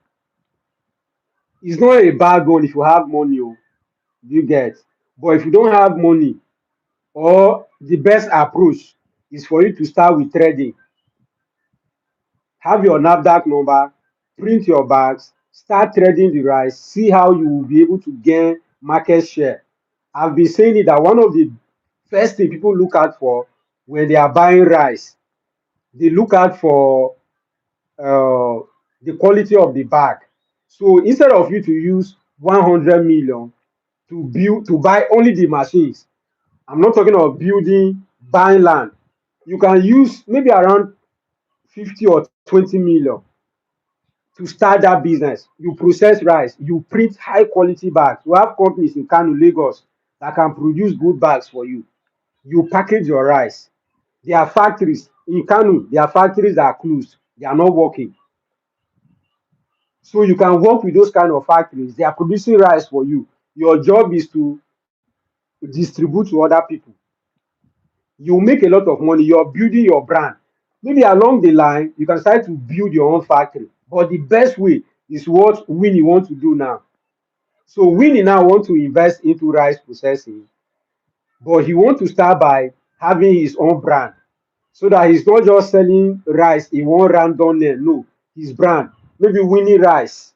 It's not a bad one if you have money, oh, you get. But if you don't have money, or the best approach is for you to start with trading. Have your NAFDAC number, print your bags, start trading the rice, see how you will be able to gain market share. I've been saying it that one of the first thing people look out for when they are buying rice, they look out for uh, the quality of the bag. So instead of you to use 100 million to buy only the machines, I'm not talking of building, buying land. You can use maybe around 50 or 20 million to start that business. You process rice, you print high quality bags. You have companies in Kano, Lagos that can produce good bags for you. You package your rice. There are factories in Kano, there are factories that are closed, they are not working. So you can work with those kind of factories. They are producing rice for you. Your job is to distribute to other people. You make a lot of money. You're building your brand. Maybe along the line, you can start to build your own factory. But the best way is what Winnie wants to do now. So Winnie now wants to invest into rice processing, but he wants to start by having his own brand so that he's not just selling rice in one random name. No, his brand. Maybe Winnie Rice.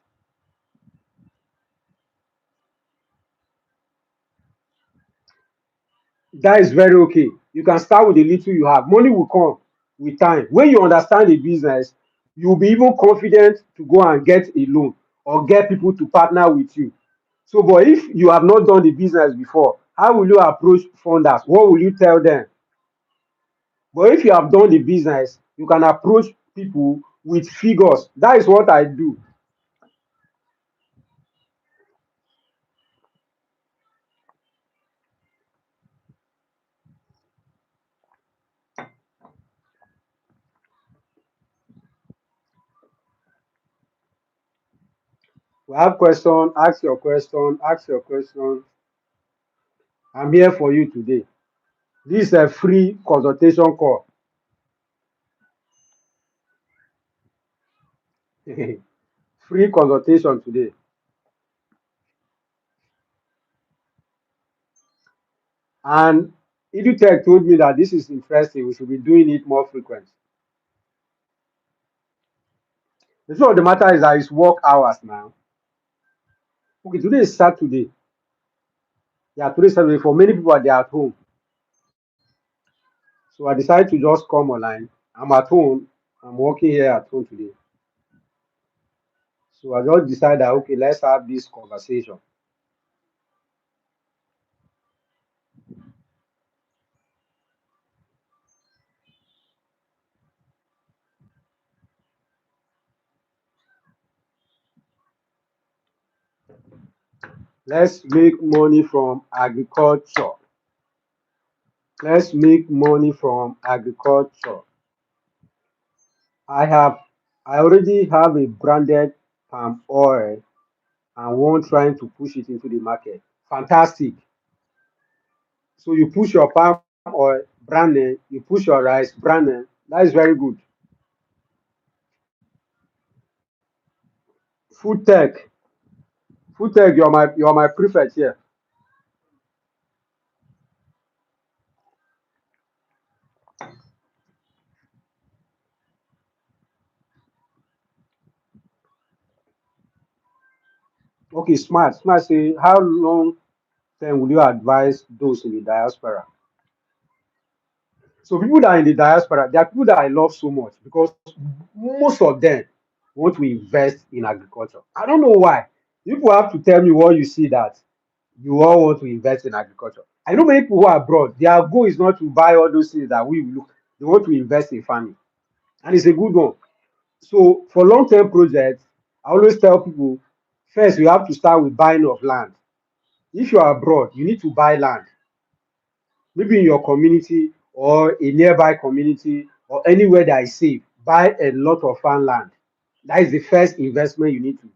That is very okay. You can start with the little you have. Money will come with time. When you understand the business, you'll be even confident to go and get a loan or get people to partner with you. So, but if you have not done the business before, how will you approach funders? What will you tell them? But if you have done the business, you can approach people with figures. That is what I do. We have question, ask your question, ask your question. I'm here for you today. This is a free consultation call. Free consultation today. And EduTech told me that this is interesting. We should be doing it more frequent. The truth of the matter is that it's work hours now. Okay, today is Saturday. Yeah, today is Saturday. For many people, they are at home. So I decided to just come online. I'm at home. I'm working here at home today. So I just decided that, okay, let's have this conversation. Let's make money from agriculture. Let's make money from agriculture. I have, I already have a branded palm oil and one trying to push it into the market. Fantastic. So you push your palm oil, branding, you push your rice, branding. That is very good. Food tech, food tech, you're my prefect here. Okay, smart. Smart say how long then will you advise those in the diaspora? So people that are in the diaspora, there are people that I love so much because most of them want to invest in agriculture. I don't know why. People have to tell me what you see that you all want to invest in agriculture. I know many people who are abroad, their goal is not to buy all those things that we look. They want to invest in farming, and it's a good one. So for long-term projects, I always tell people first you have to start with buying of land. If you are abroad, you need to buy land, maybe in your community or a nearby community or anywhere that is safe. Buy a lot of farmland. That is the first investment you need to do.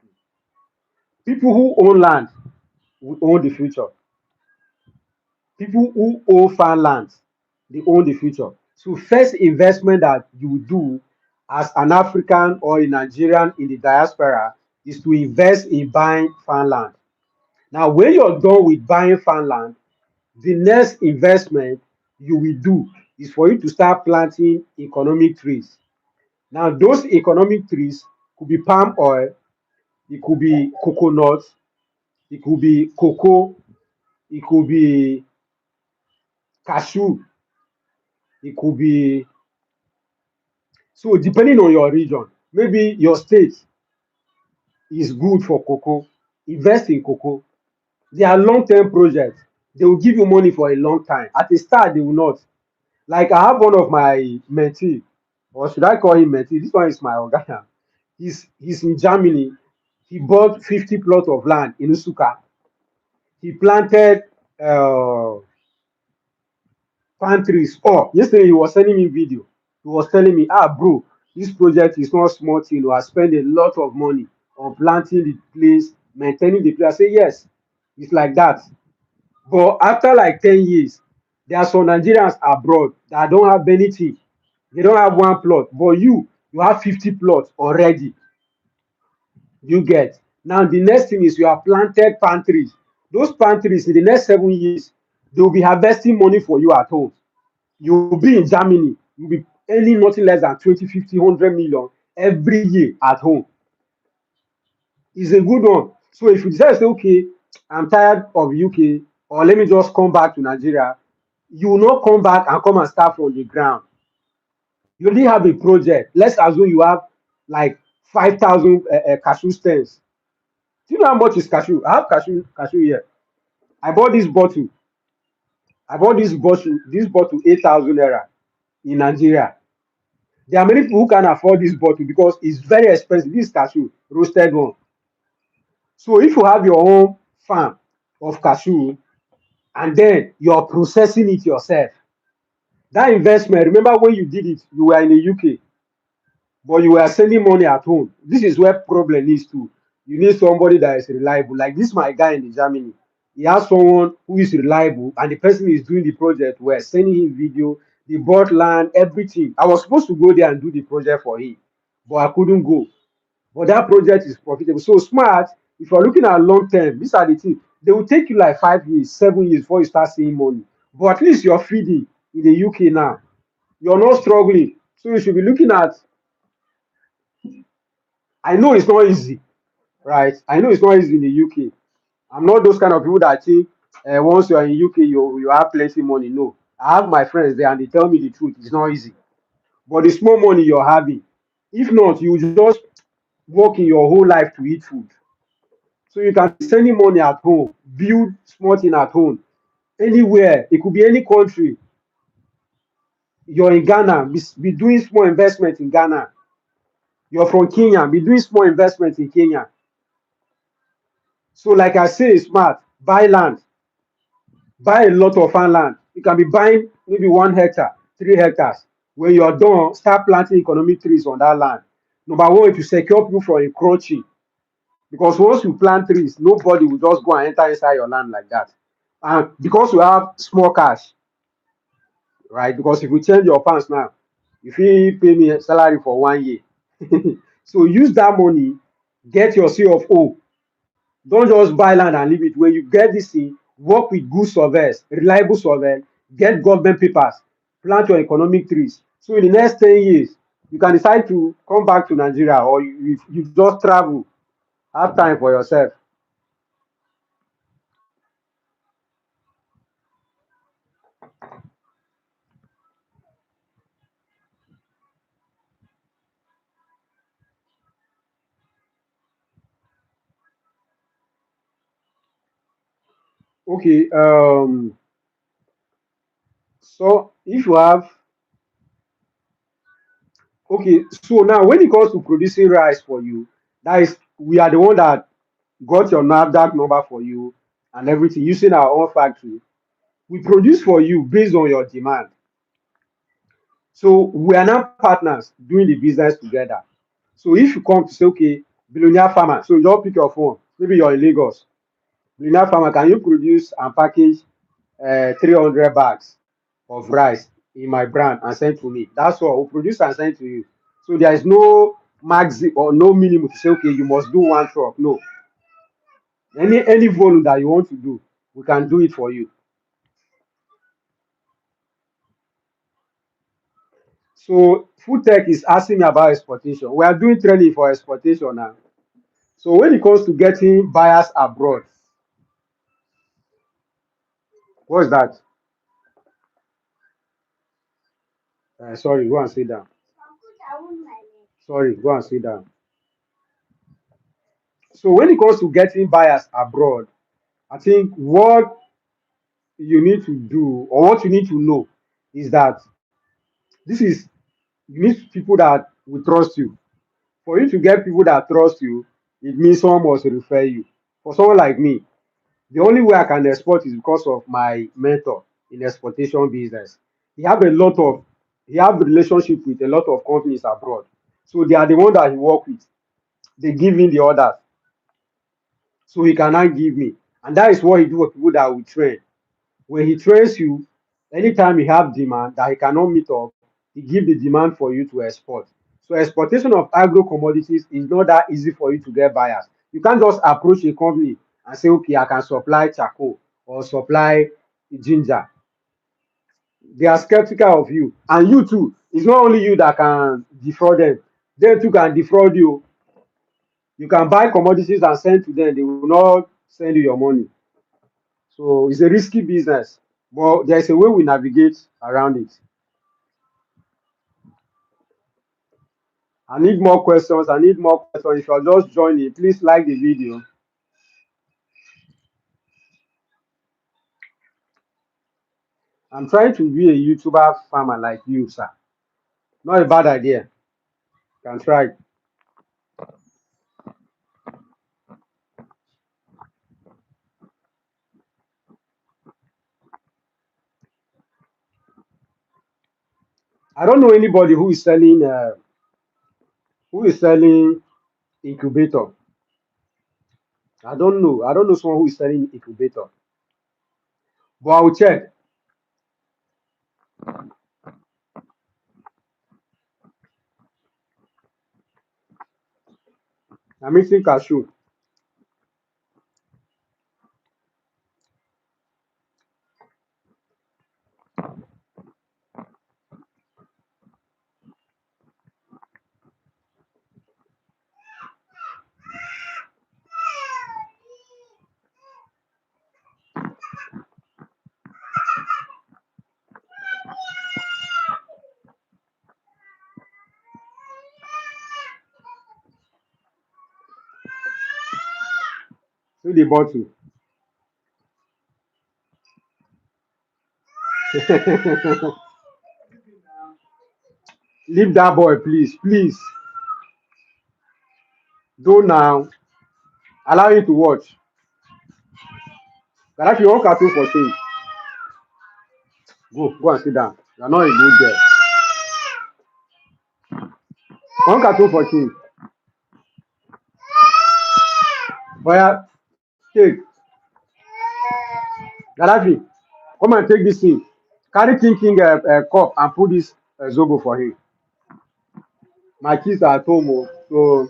People who own land will own the future. People who own farmland, they own the future. So first investment that you do as an African or a Nigerian in the diaspora is to invest in buying farmland. Now, when you're done with buying farmland, the next investment you will do is for you to start planting economic trees. Now, those economic trees could be palm oil, it could be coconut, it could be cocoa, it could be cashew, it could be, so depending on your region, maybe your state is good for cocoa, invest in cocoa. They are long-term projects. They will give you money for a long time. At the start, they will not. Like I have one of my mentee, or should I call him mentee? This one is my organ. He's in Germany. He bought 50 plots of land in Usuka. He planted uh, palm trees. Oh, yesterday he was sending me video. He was telling me, bro, this project is not small thing. I spend a lot of money on planting the place, maintaining the place. I say, yes, it's like that. But after like 10 years, there are some Nigerians abroad that don't have anything. They don't have one plot. But you have 50 plots already. You get. Now the next thing is you have planted palm trees. Those palm trees in the next 7 years, they will be harvesting money for you at home. You will be in Germany. You'll be earning nothing less than 20, 50, 100 million every year at home. It's a good one. So if you decide to say, okay, I'm tired of UK, or let me just come back to Nigeria, You will not come back and come and start from the ground. You already have a project. Let's assume you have like 5,000 cashew stems. Do you know how much is cashew? I have cashew here. I bought this bottle. I bought this bottle 8,000 naira in Nigeria. There are many people who can afford this bottle because it's very expensive. This cashew, roasted one. So if you have your own farm of cashew and then you're processing it yourself, that investment, remember when you did it, you were in the UK, but you were sending money at home. This is where problem is too. You need somebody that is reliable. Like this, my guy in Germany, he has someone who is reliable, and the person is doing the project. We're sending him video, the bought land, everything. I was supposed to go there and do the project for him, but I couldn't go. But that project is profitable. So smart, if you're looking at long term, these are the things. They will take you like 5 years, 7 years before you start seeing money. But at least you're feeding in the UK now. You're not struggling. So you should be looking at, I know it's not easy, right? I know it's not easy in the UK. I'm not those kind of people that think once you're in UK, you have plenty money. No. I have my friends there and they tell me the truth. It's not easy. But the small money you're having, if not, you just work in your whole life to eat food. So you can be sending money at home, build small thing at home, anywhere. It could be any country. You're in Ghana, be doing small investment in Ghana. You're from Kenya, be doing small investment in Kenya. So like I say, smart, buy land, buy a lot of farmland. You can be buying maybe 1 hectare, 3 hectares. When you're done, start planting economic trees on that land. Number one, to secure people from encroaching. Because once you plant trees, nobody will just go and enter inside your land like that. And because you have small cash, right? Because if you change your pants now, if you pay me a salary for 1 year, so use that money, get your CFO. Don't just buy land and leave it. When you get this thing, work with good surveyors, reliable survey, get government papers, plant your economic trees. So in the next 10 years, you can decide to come back to Nigeria or you just travel, have time for yourself. Okay, so if you have, okay, so now when it comes to producing rice for you, that is, we are the one that got your NAFDAC number for you and everything using our own factory. We produce for you based on your demand. So we are now partners doing the business together. So if you come to say, okay, billionaire farmer, so you don't pick your phone, maybe you're in Lagos. Billionaire farmer, can you produce and package 300 bags of rice in my brand and send to me? That's all. We'll produce and send to you. So there is no max or no minimum to say, okay, you must do one truck. No. Any volume that you want to do, we can do it for you. So food tech is asking me about exportation. We are doing training for exportation now. So when it comes to getting buyers abroad, what's that? Sorry, go and sit down. Sorry, go and sit down. So when it comes to getting buyers abroad, I think what you need to do or what you need to know is that this is you need people that will trust you. For you to get people that trust you, it means someone must refer you. For someone like me, the only way I can export is because of my mentor in exportation business. He have a lot of he have relationship with a lot of companies abroad. So they are the one that he work with. They give him the orders. So he cannot give me. And that is what he do for people that we train. When he trains you, anytime you have demand that he cannot meet up, he give the demand for you to export. So exportation of agro commodities is not that easy for you to get buyers. You can't just approach a company and say, okay, I can supply charcoal or supply ginger. They are skeptical of you. And you too, it's not only you that can defraud them. They too can defraud you. You can buy commodities and send to them, they will not send you your money. So it's a risky business. But there's a way we navigate around it. I need more questions. I need more questions. If you're just joining, please like the video. I'm trying to be a YouTuber farmer like you, sir. Not a bad idea. Can try. I don't know anybody who is selling incubator. I don't know. I don't know someone who is selling incubator. But I will check. I'm mixing cashew. To the bottle. Leave that boy, please. Please. Do now. Allow him to watch. But if you want cartoon for things, go and sit down. You're not a good girl. One cartoon for things. But yeah, take. Gaddafi, come and take this thing. Carry King cup and put this zobo for him. My kids are at home, oh, so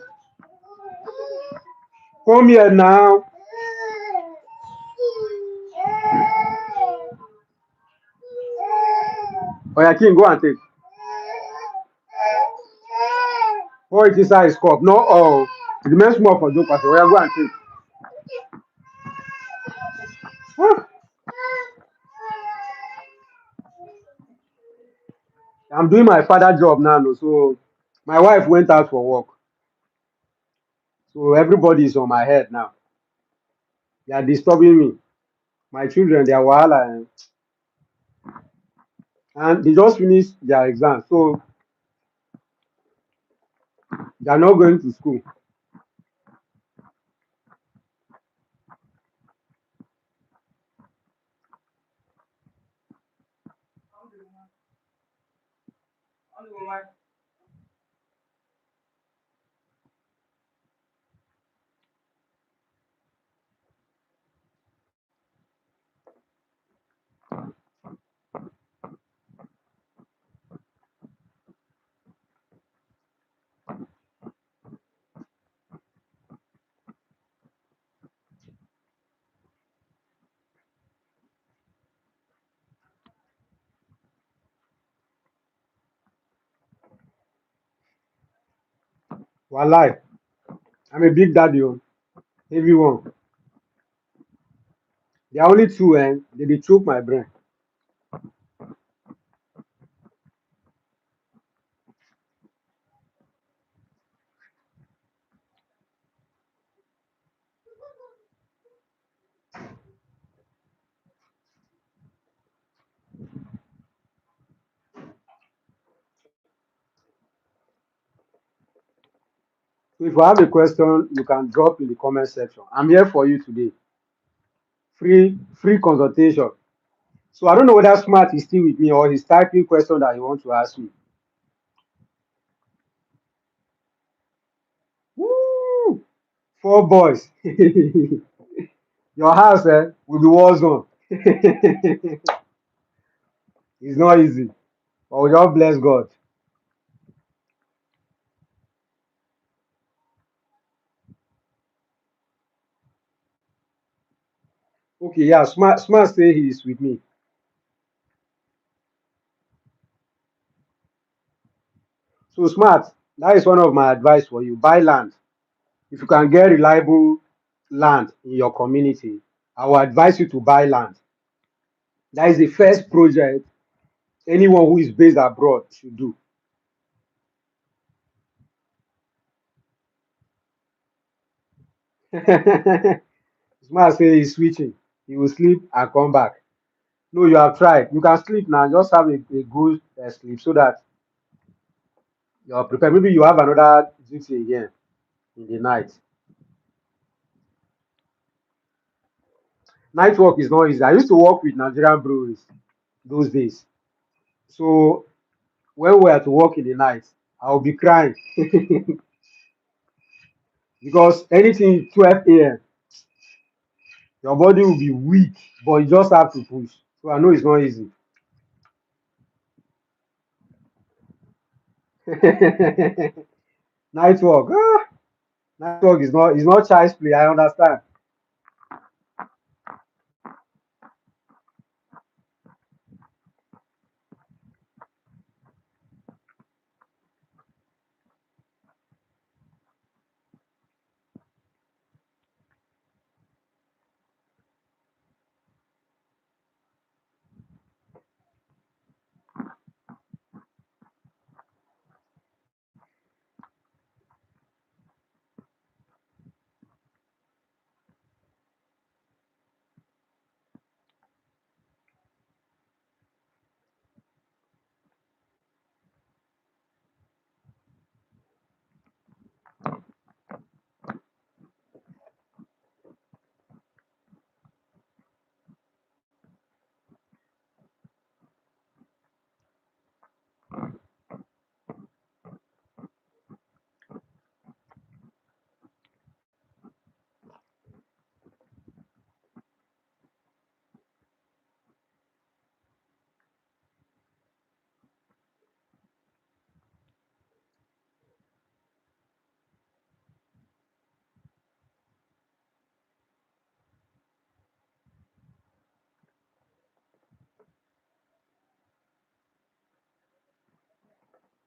come here now. Oh yeah, King, go and take. Pour it inside his cup. No, oh, it remains small for Joe Pastor. Oh yeah, go and take. Ah, I'm doing my father job now, no, so my wife went out for work. So everybody is on my head now. They are disturbing me. My children, they are wahala, and they just finished their exam, so they are not going to school. Wallahi, I'm a big daddy, oh, everyone. They are only two, and they choke my brain. So if you have a question, you can drop in the comment section. I'm here for you today. Free consultation. So I don't know whether Smart is still with me or he's typing question that he wants to ask me. Woo! Four boys. Your house will be war zone. It's not easy. But we just bless God. Okay, yeah, Smart say he is with me. So Smart, that is one of my advice for you. Buy land. If you can get reliable land in your community, I will advise you to buy land. That is the first project anyone who is based abroad should do. Smart say he's switching. He will sleep and come back. No, you have tried. You can sleep now. Just have a good sleep so that you're prepared. Maybe you have another duty again in the night. Night work is not easy. I used to work with Nigerian breweries those days. So when we are to work in the night, I'll be crying because anything 12 a.m., your body will be weak, but you just have to push. So I know it's not easy. Night work. Night work is not child's play. I understand.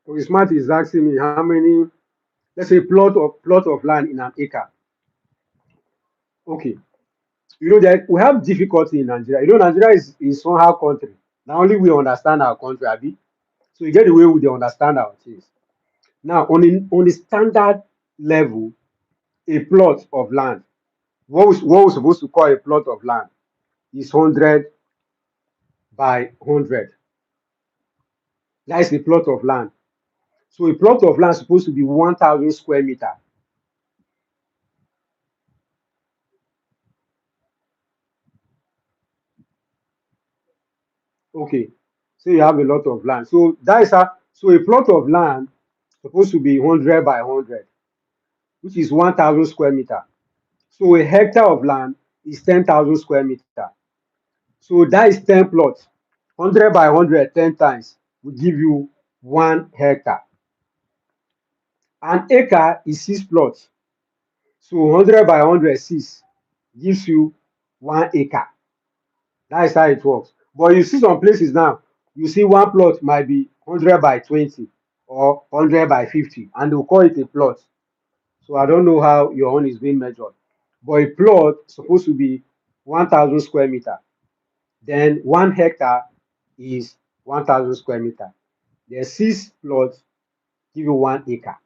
So smart is asking me how many, let's say, plot of land in an acre. Okay. That we have difficulty in Nigeria. Nigeria is somehow country. Now only we understand our country, Abi. So you get the way we dey understand our things. Now on a standard level, a plot of land, what we supposed to call a plot of land is 100 by 100. That is a plot of land. So a plot of land is supposed to be 1,000 square meter. Okay. So you have a lot of land. So that is how. So a plot of land supposed to be 100 by 100, which is 1,000 square meter. So a hectare of land is 10,000 square meter. So that is 10 plots. 100 by 100 10 times will give you 1 hectare. An acre is 6 plots. So 100 by 100 6 gives you 1 acre. That is how it works. But you see some places now, you see one plot might be 100 by 20 or 100 by 50, and they'll call it a plot. So I don't know how your own is being measured. But a plot is supposed to be 1,000 square meter. Then 1 hectare is 1,000 square meter. Then 6 plots give you 1 acre.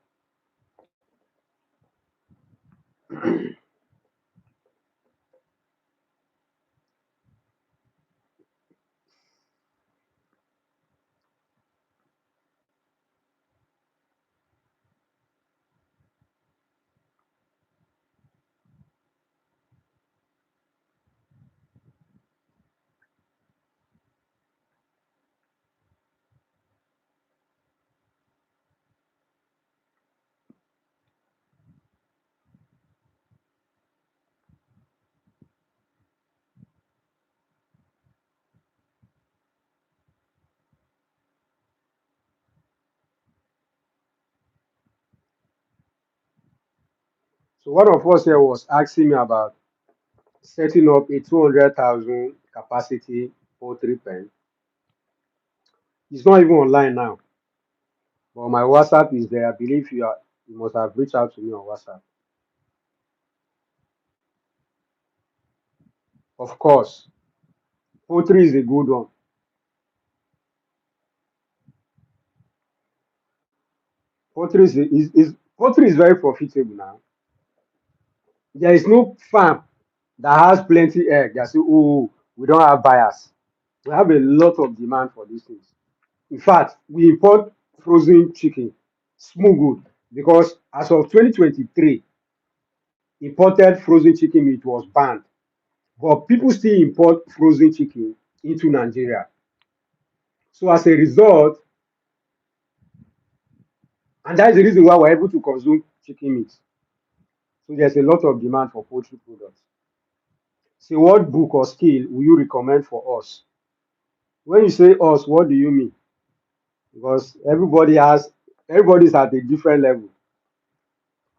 So one of us here was asking me about setting up a 200,000 capacity poultry pen. It's not even online now, but my WhatsApp is there. I believe you must have reached out to me on WhatsApp. Of course, Poultry is a good one. Poultry is very profitable now. There is no farm that has plenty egg that say, oh, we don't have buyers. We have a lot of demand for these things. In fact, we import frozen chicken, small good, because as of 2023, imported frozen chicken meat was banned. But people still import frozen chicken into Nigeria. So as a result, and that is the reason why we're able to consume chicken meat. So there's a lot of demand for poultry products. So what book or skill will you recommend for us? When you say us, what do you mean? Because everybody's at a different level.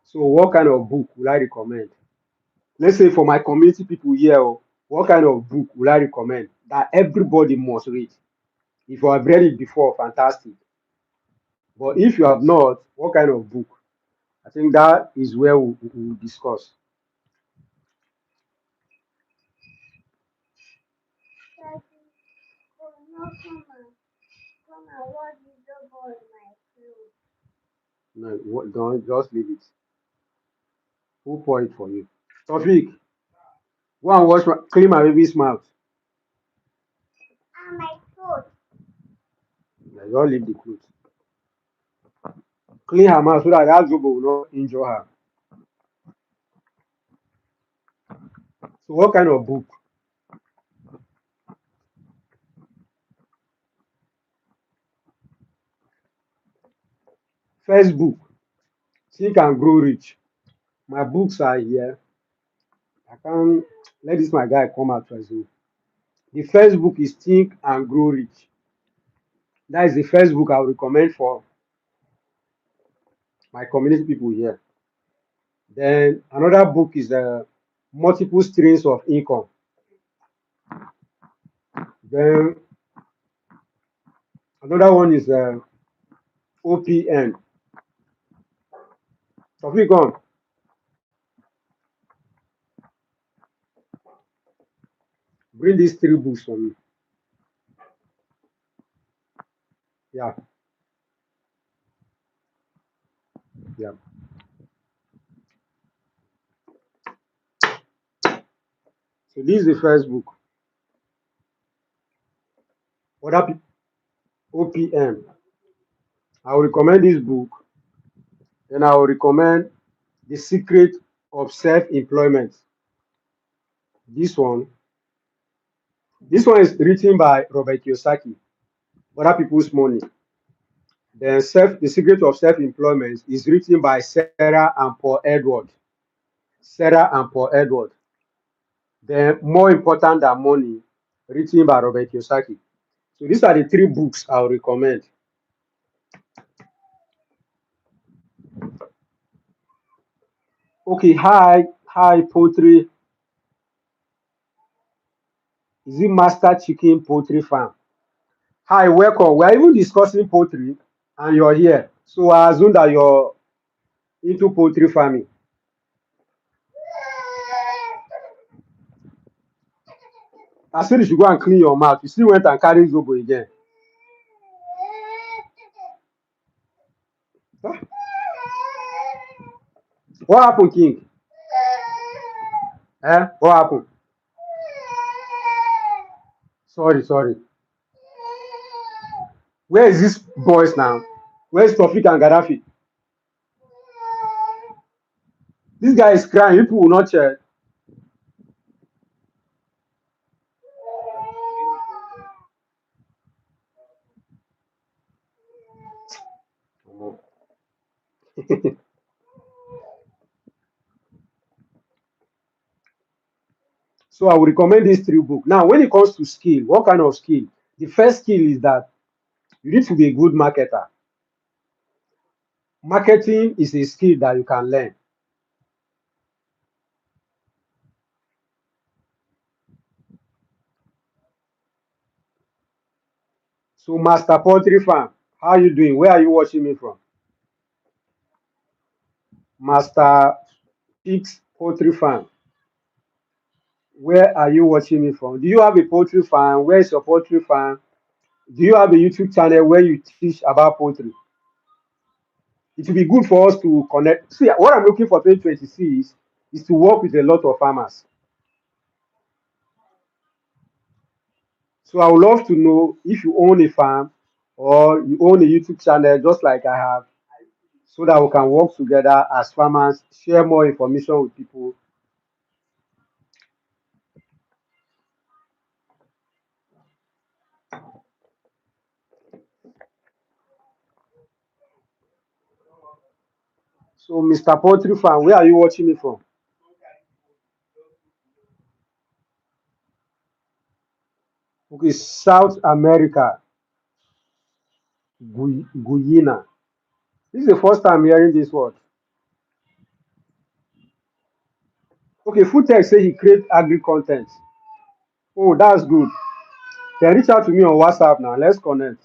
So what kind of book will I recommend? Let's say for my community people here, oh, what kind of book will I recommend that everybody must read? If you have read it before, fantastic. But if you have not, what kind of book? I think that is where we'll discuss. No, don't just leave it. Who pour it for you? Tofik, go and clean my baby's mouth. Yeah, just leave the clothes. Clean her mouth so that zobo will not injure her. So what kind of book? First book, Think and Grow Rich. My books are here. I can't let this my guy come out first. Oh. The first book is Think and Grow Rich. That is the first book I would recommend for my community people here. Then another book is Multiple Streams of Income. Then another one is OPM. Tofik, on. Bring these three books for me. Yeah, yeah. So this is the first book. Other people, OPM. I will recommend this book. Then I will recommend The Secret of Self-Employment. This one. This one is written by Robert Kiyosaki. Other people's money. Then The Secret of Self-Employment is written by Sarah and Paul Edward. Sarah and Paul Edward. Then More Important Than Money, written by Robert Kiyosaki. So these are the three books I will recommend. Okay, hi, poultry. Is it Master Chicken Poultry Farm? Hi, welcome. We are even discussing poultry and you're here. So I assume that you're into poultry farming. I said you should go and clean your mouth. You still went and carry Zobo again. Huh? What happened, King? What happened? Sorry. Where is this boys now? Where is Tofik and Gaddafi? This guy is crying. People will not check. So I would recommend these three books. Now, when it comes to skill, what kind of skill? The first skill is that you need to be a good marketer. Marketing is a skill that you can learn. So, Master Poultry Farm, how are you doing? Where are you watching me from? Master Fix Poultry Farm. Where are you watching me from? Do you have a poultry farm? Where is your poultry farm? Do you have a YouTube channel where you teach about poultry? It will be good for us to connect. See, what I'm looking for 2026 is to work with a lot of farmers. So I would love to know if you own a farm or you own a YouTube channel, just like I have, so that we can work together as farmers, share more information with people. So, Mr. Poultry Farm, where are you watching me from? Okay, South America, Guyana. This is the first time hearing this word. Okay, Foodtech say he create agri content. Oh, that's good. Then reach out to me on WhatsApp now. Let's connect.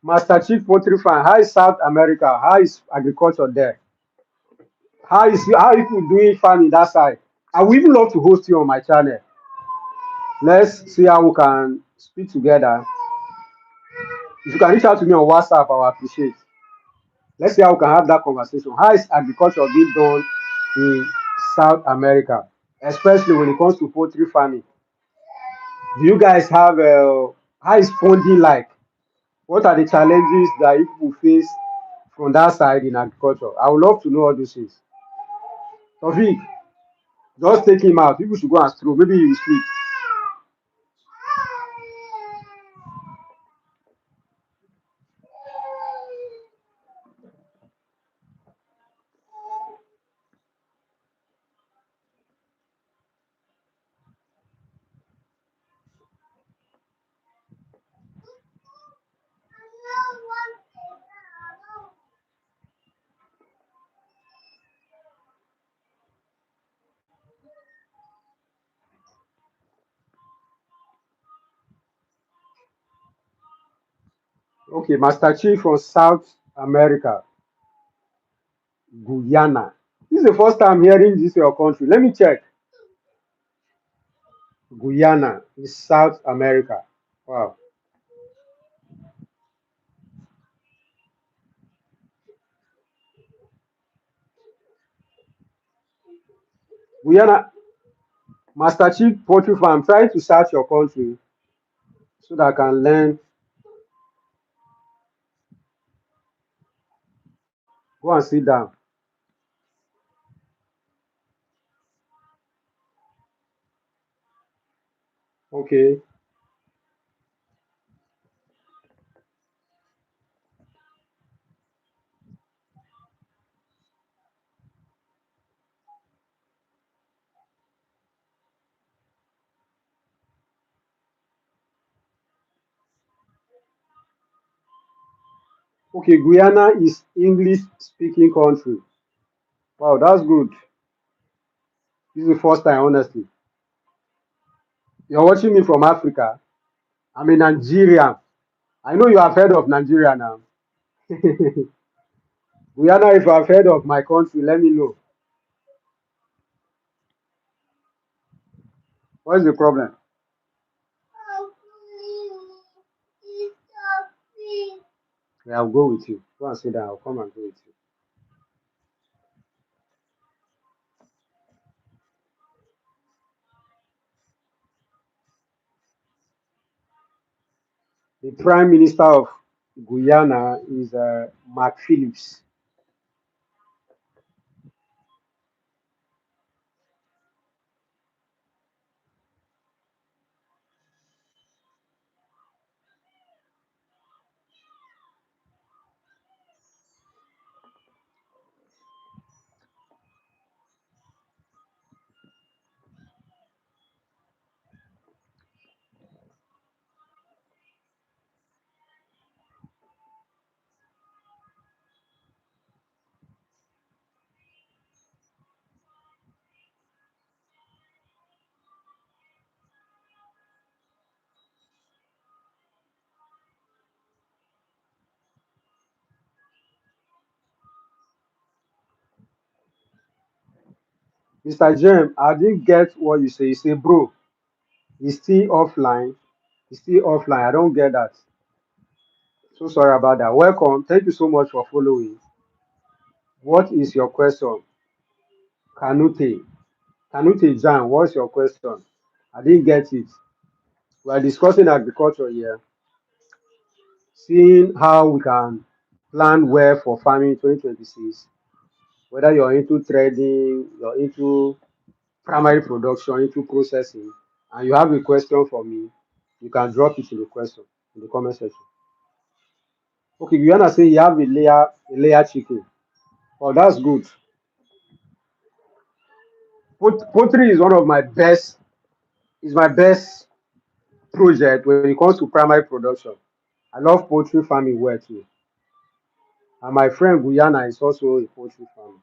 Master Chief Poultry Farm, how is South America? How is agriculture there? How people doing farming that side? I would even love to host you on my channel. Let's see how we can speak together. If you can reach out to me on WhatsApp, I will appreciate. Let's see how we can have that conversation. How is agriculture being done in South America, especially when it comes to poultry farming? Do you guys have how is funding like? What are the challenges that you people face from that side in agriculture? I would love to know all those things. Tofik, just take him out. People should go and stroll. Maybe he will sleep. Okay, Master Chief from South America, Guyana. This is the first time hearing this in your country. Let me check. Guyana is South America. Wow. Guyana, Master Chief Poultry Farm, I'm trying to search your country so that I can learn. Go and sit down. Okay. Okay, Guyana is English speaking country. Wow, that's good. This is the first time, honestly. You're watching me from Africa. I'm in Nigeria. I know you have heard of Nigeria now. Guyana, if you have heard of my country, let me know. What is the problem? Yeah, I'll go with you. Go and sit down. I'll come and go with you. The Prime Minister of Guyana is Mark Phillips. Mr. Jem, I didn't get what you say. You say, bro, he's still offline. He's still offline. I don't get that. So sorry about that. Welcome. Thank you so much for following. What is your question? Kanute. Kanute Jan, what's your question? I didn't get it. We are discussing agriculture here, seeing how we can plan well for farming in 2026. Whether you're into trading, you're into primary production, into processing, and you have a question for me, you can drop it in the question in the comment section. Okay, you wanna say you have a layer chicken. Oh, that's good. Poultry is one of my best is my best project when it comes to primary production. I love poultry farming well too. And my friend Guyana is also a poultry farmer.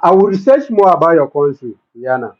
I will research more about your country, Guyana.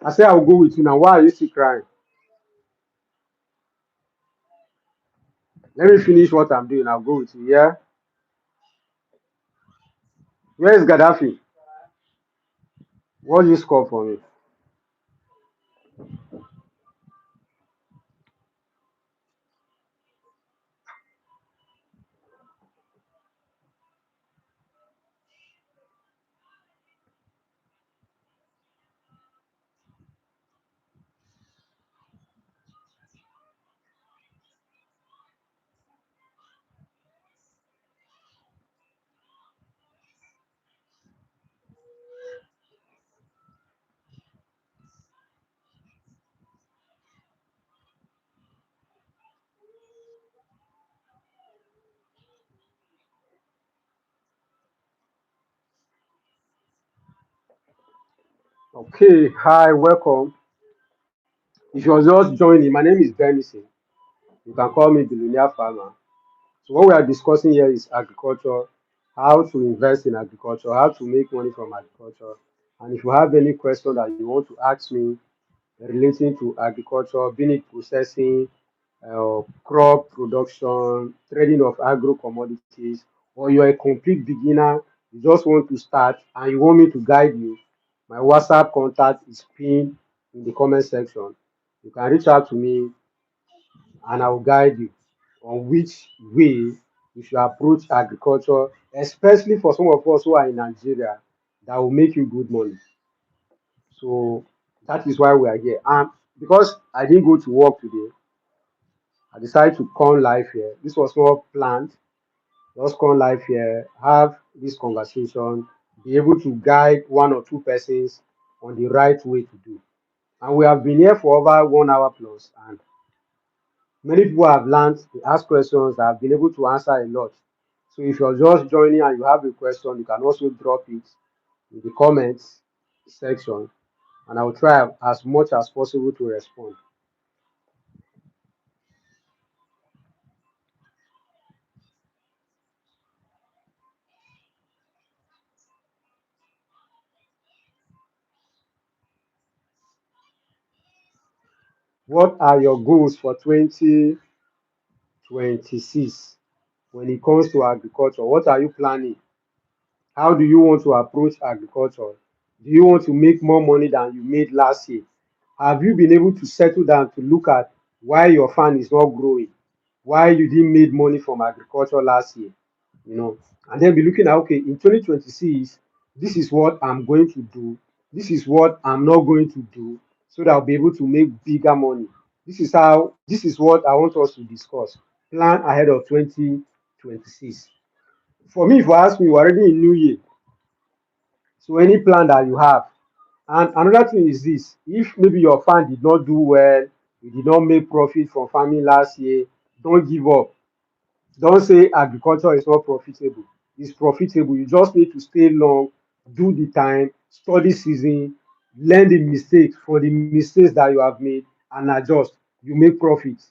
I say I'll go with you now. Why are you still crying? Let me finish what I'm doing. I'll go with you. Yeah. Where is Gaddafi? What do you score for me? Okay. Hi. Welcome. If you're just joining, my name is Benison. You can call me Billionaire Farmer. So what we are discussing here is agriculture, how to invest in agriculture, how to make money from agriculture. And if you have any question that you want to ask me relating to agriculture, being it processing, crop production, trading of agro commodities, or you're a complete beginner, you just want to start and you want me to guide you, my WhatsApp contact is pinned in the comment section. You can reach out to me and I will guide you on which way you should approach agriculture, especially for some of us who are in Nigeria, that will make you good money. So that is why we are here. And because I didn't go to work today, I decided to come live here. This was not planned. Just come live here, have this conversation, be able to guide one or two persons on the right way to do. And we have been here for over 1 hour plus, and many people have learned to ask questions that have been able to answer a lot. So if you're just joining and you have a question, you can also drop it in the comments section, and I'll try as much as possible to respond. What are your goals for 2026 when it comes to agriculture? What are you planning? How do you want to approach agriculture? Do you want to make more money than you made last year? Have you been able to settle down to look at why your farm is not growing? Why you didn't make money from agriculture last year? You know, and then be looking at, okay, in 2026, this is what I'm going to do, this is what I'm not going to do, so that I'll be able to make bigger money. This is what I want us to discuss. Plan ahead of 2026. For me, if you ask me, we're already in new year. So any plan that you have. And another thing is this: if maybe your farm did not do well, you did not make profit from farming last year, don't give up. Don't say agriculture is not profitable. It's profitable. You just need to stay long, do the time, study season, learn the mistakes for the mistakes that you have made, and adjust. You make profits.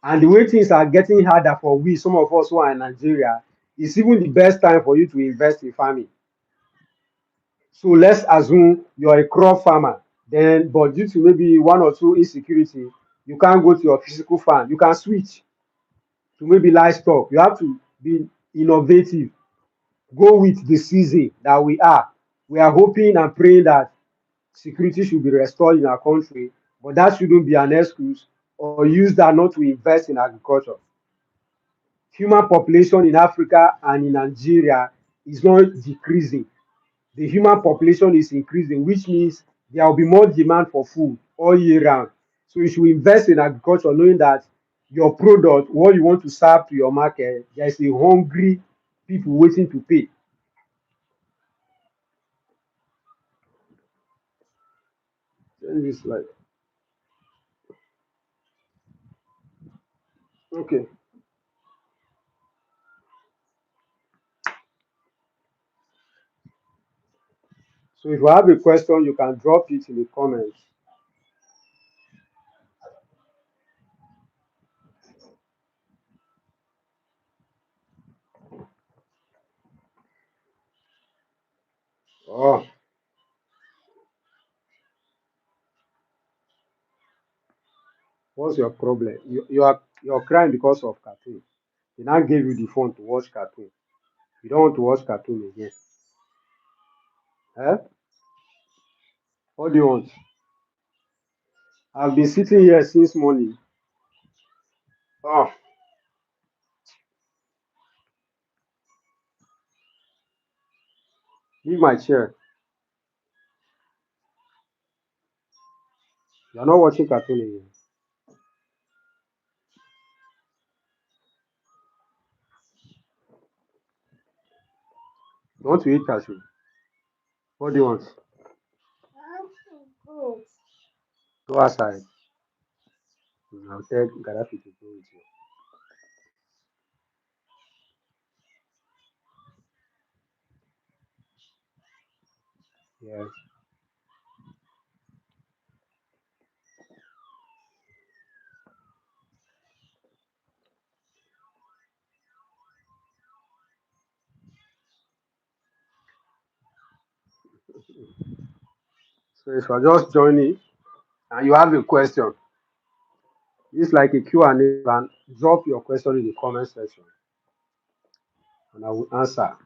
And the way things are getting harder for we, some of us who are in Nigeria, it's even the best time for you to invest in farming. So let's assume you're a crop farmer, then but due to maybe one or two insecurity, you can't go to your physical farm. You can switch to maybe livestock. You have to be innovative. Go with the season that we are. We are hoping and praying that security should be restored in our country, but that shouldn't be an excuse or use that not to invest in agriculture. Human population in Africa and in Nigeria is not decreasing. The human population is increasing, which means there will be more demand for food all year round. So you should invest in agriculture, knowing that your product, what you want to serve to your market, there is a hungry people waiting to pay. This slide. Okay. So if you have a question, you can drop it in the comments. Oh, what's your problem? You're crying because of cartoon. They now gave you the phone to watch cartoon. You don't want to watch cartoon again. Eh? What do you want? I've been sitting here since morning. Oh, leave my chair. You're not watching cartoon again. You want to eat cashew? What do you want? Go outside. I'll tell Gaddafi to go with you. Yeah. So if you're just joining and you have a question, it's like a Q&A. You can drop your question in the comment section and I will answer.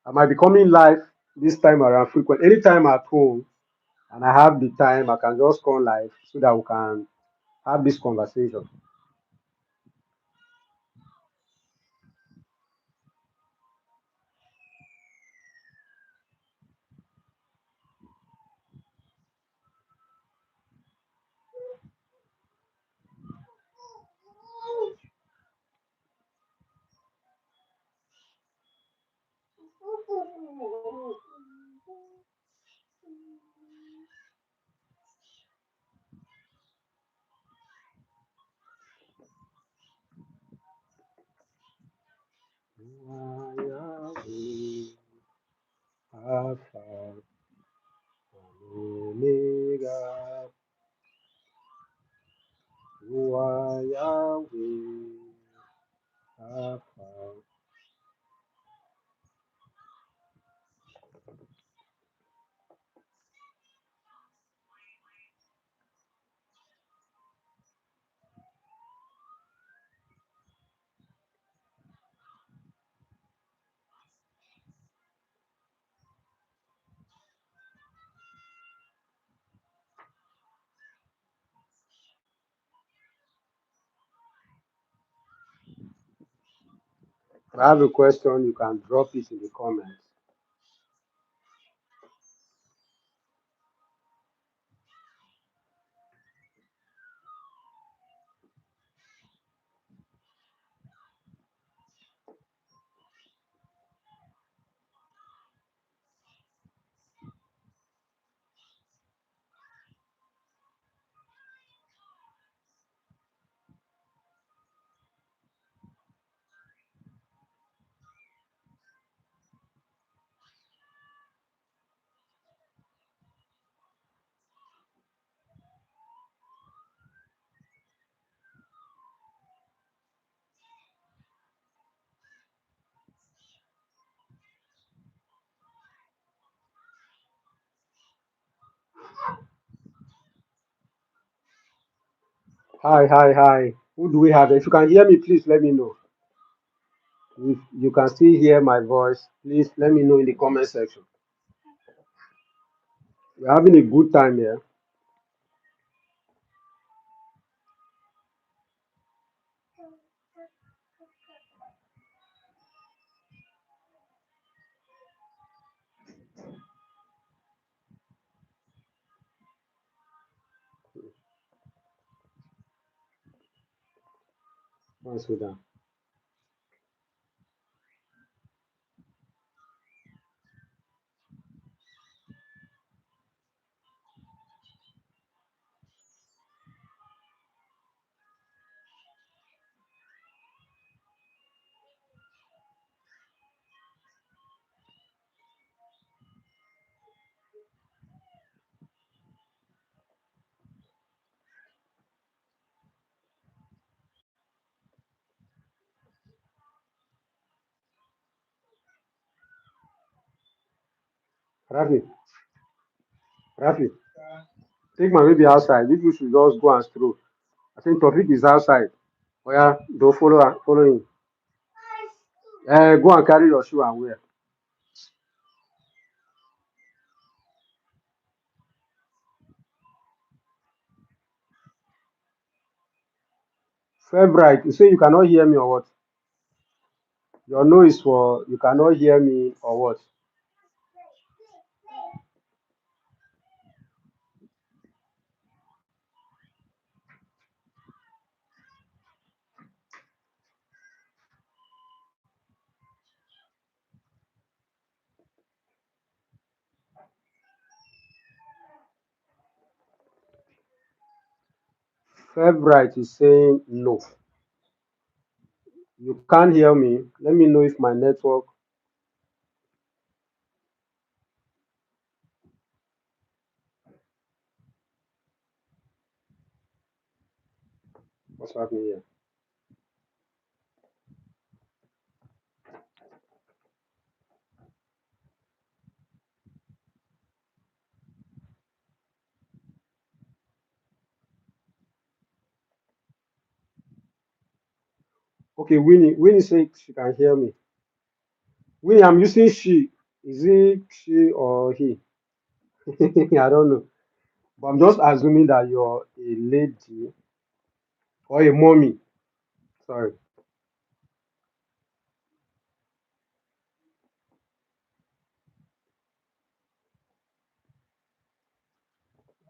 I might be coming live this time around frequent. Anytime at home and I have the time, I can just come live so that we can have this conversation. If I have a question, you can drop it in the comments. Hi, hi, hi. Who do we have? If you can hear me, please let me know. If you can still hear my voice, please let me know in the comment section. We're having a good time here. Once we're done. Rafi, Rafi, take my baby outside. Maybe we should just go and stroll. I think Tofik is outside. Oh yeah, don't follow him. Go and carry your shoe and wear. Favorite, you say you cannot hear me or what? Your noise for you cannot hear me or what? Favorite is saying no. You can't hear me. Let me know if my network. What's happening here? Okay, Winnie. Winnie say she can hear me. Winnie, I'm using she. Is it she or he? I don't know. But I'm just assuming that you're a lady or a mommy. Sorry.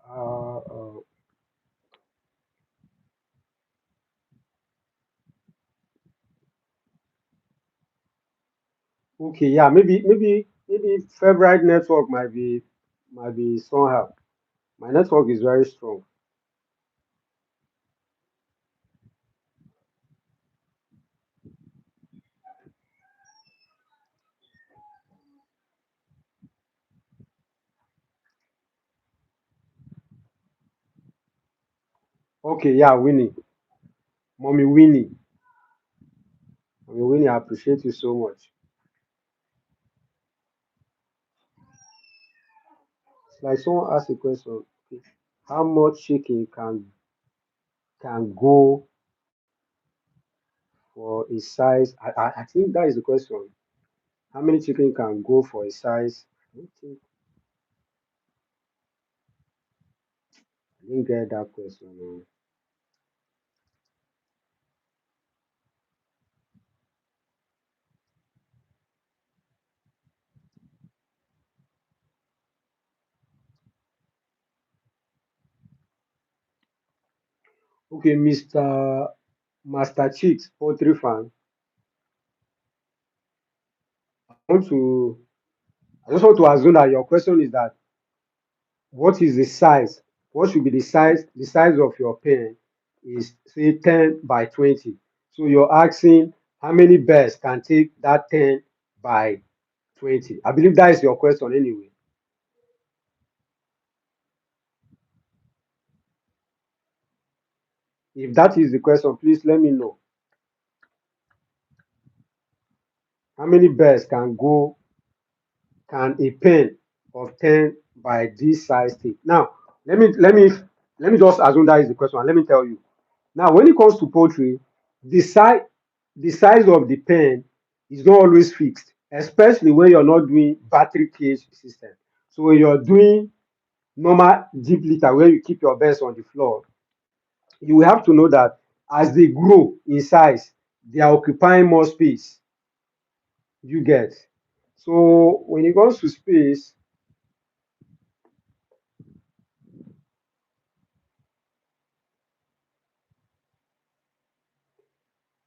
Uh, uh, okay, yeah, maybe favorite network might be somehow. My network is very strong. Okay, yeah, Winnie, mommy Winnie, mommy Winnie, I appreciate you so much. It's like someone asked a question. Okay, how much chicken can go for a size? I think that is the question. How many chicken can go for a size? I don't think I didn't get that question. No. Okay, Mr. Master Chicks, poultry farm. I want to. I just want to assume that your question is that what is the size? What should be the size? The size of your pen is say 10 by 20. So you're asking how many birds can take that 10 by 20. I believe that is your question anyway. If that is the question, please let me know. How many birds can a pen of 10 by this size take? Now, let me just assume that is the question. And let me tell you. Now, when it comes to poultry, the size the size of the pen is not always fixed, especially when you're not doing battery cage system. So when you're doing normal deep litter where you keep your birds on the floor, you will have to know that as they grow in size, they are occupying more space. You get. So when it comes to space,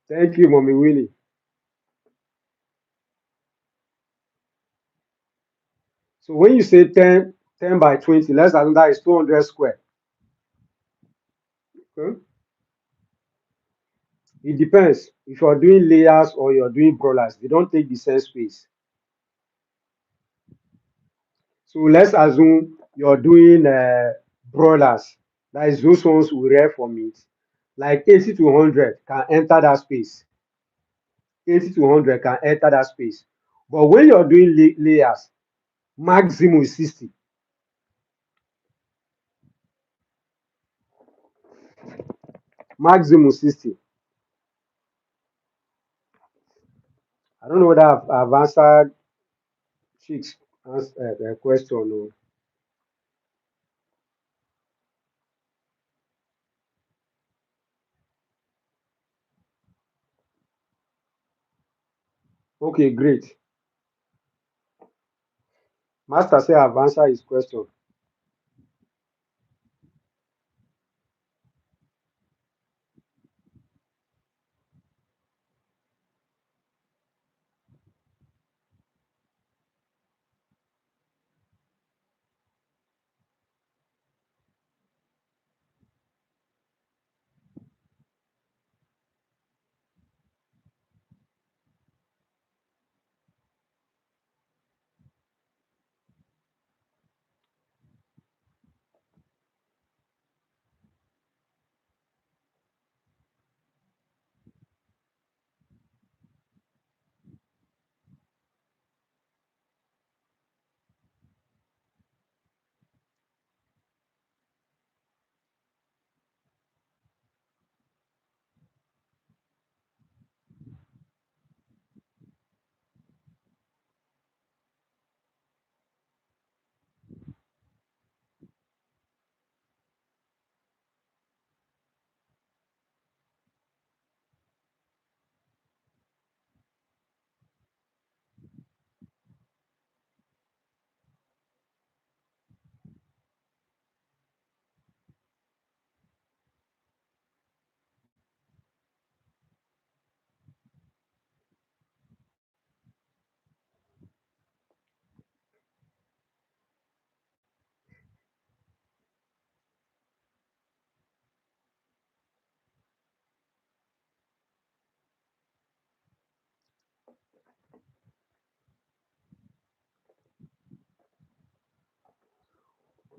thank you, Mommy Willie. So when you say 10 by 20, let's assume that is 200 square. Okay? It depends. If you're doing layers or you're doing broilers, they don't take the same space. So let's assume you're doing broilers. That is those ones we rear for meat. Like 80 to 100 can enter that space. 80 to 100 can enter that space. But when you're doing layers, maximum is 60. Maximum 60. I don't know whether I've answered Chick's question. Or... Okay, great. Master say I've answered his question.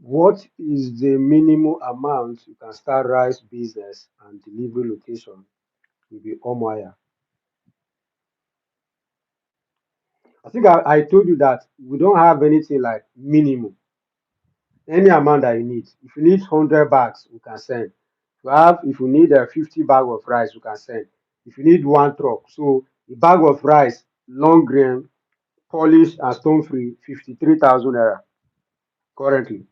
What is the minimum amount you can start rice business and delivery location will be Omaya? I think I told you that we don't have anything like minimum. Any amount that you need. If you need 100 bags, we can send. If you need a 50 bag of rice, we can send. If you need one truck, so a bag of rice, long grain, polished and stone free, 53,000 naira currently.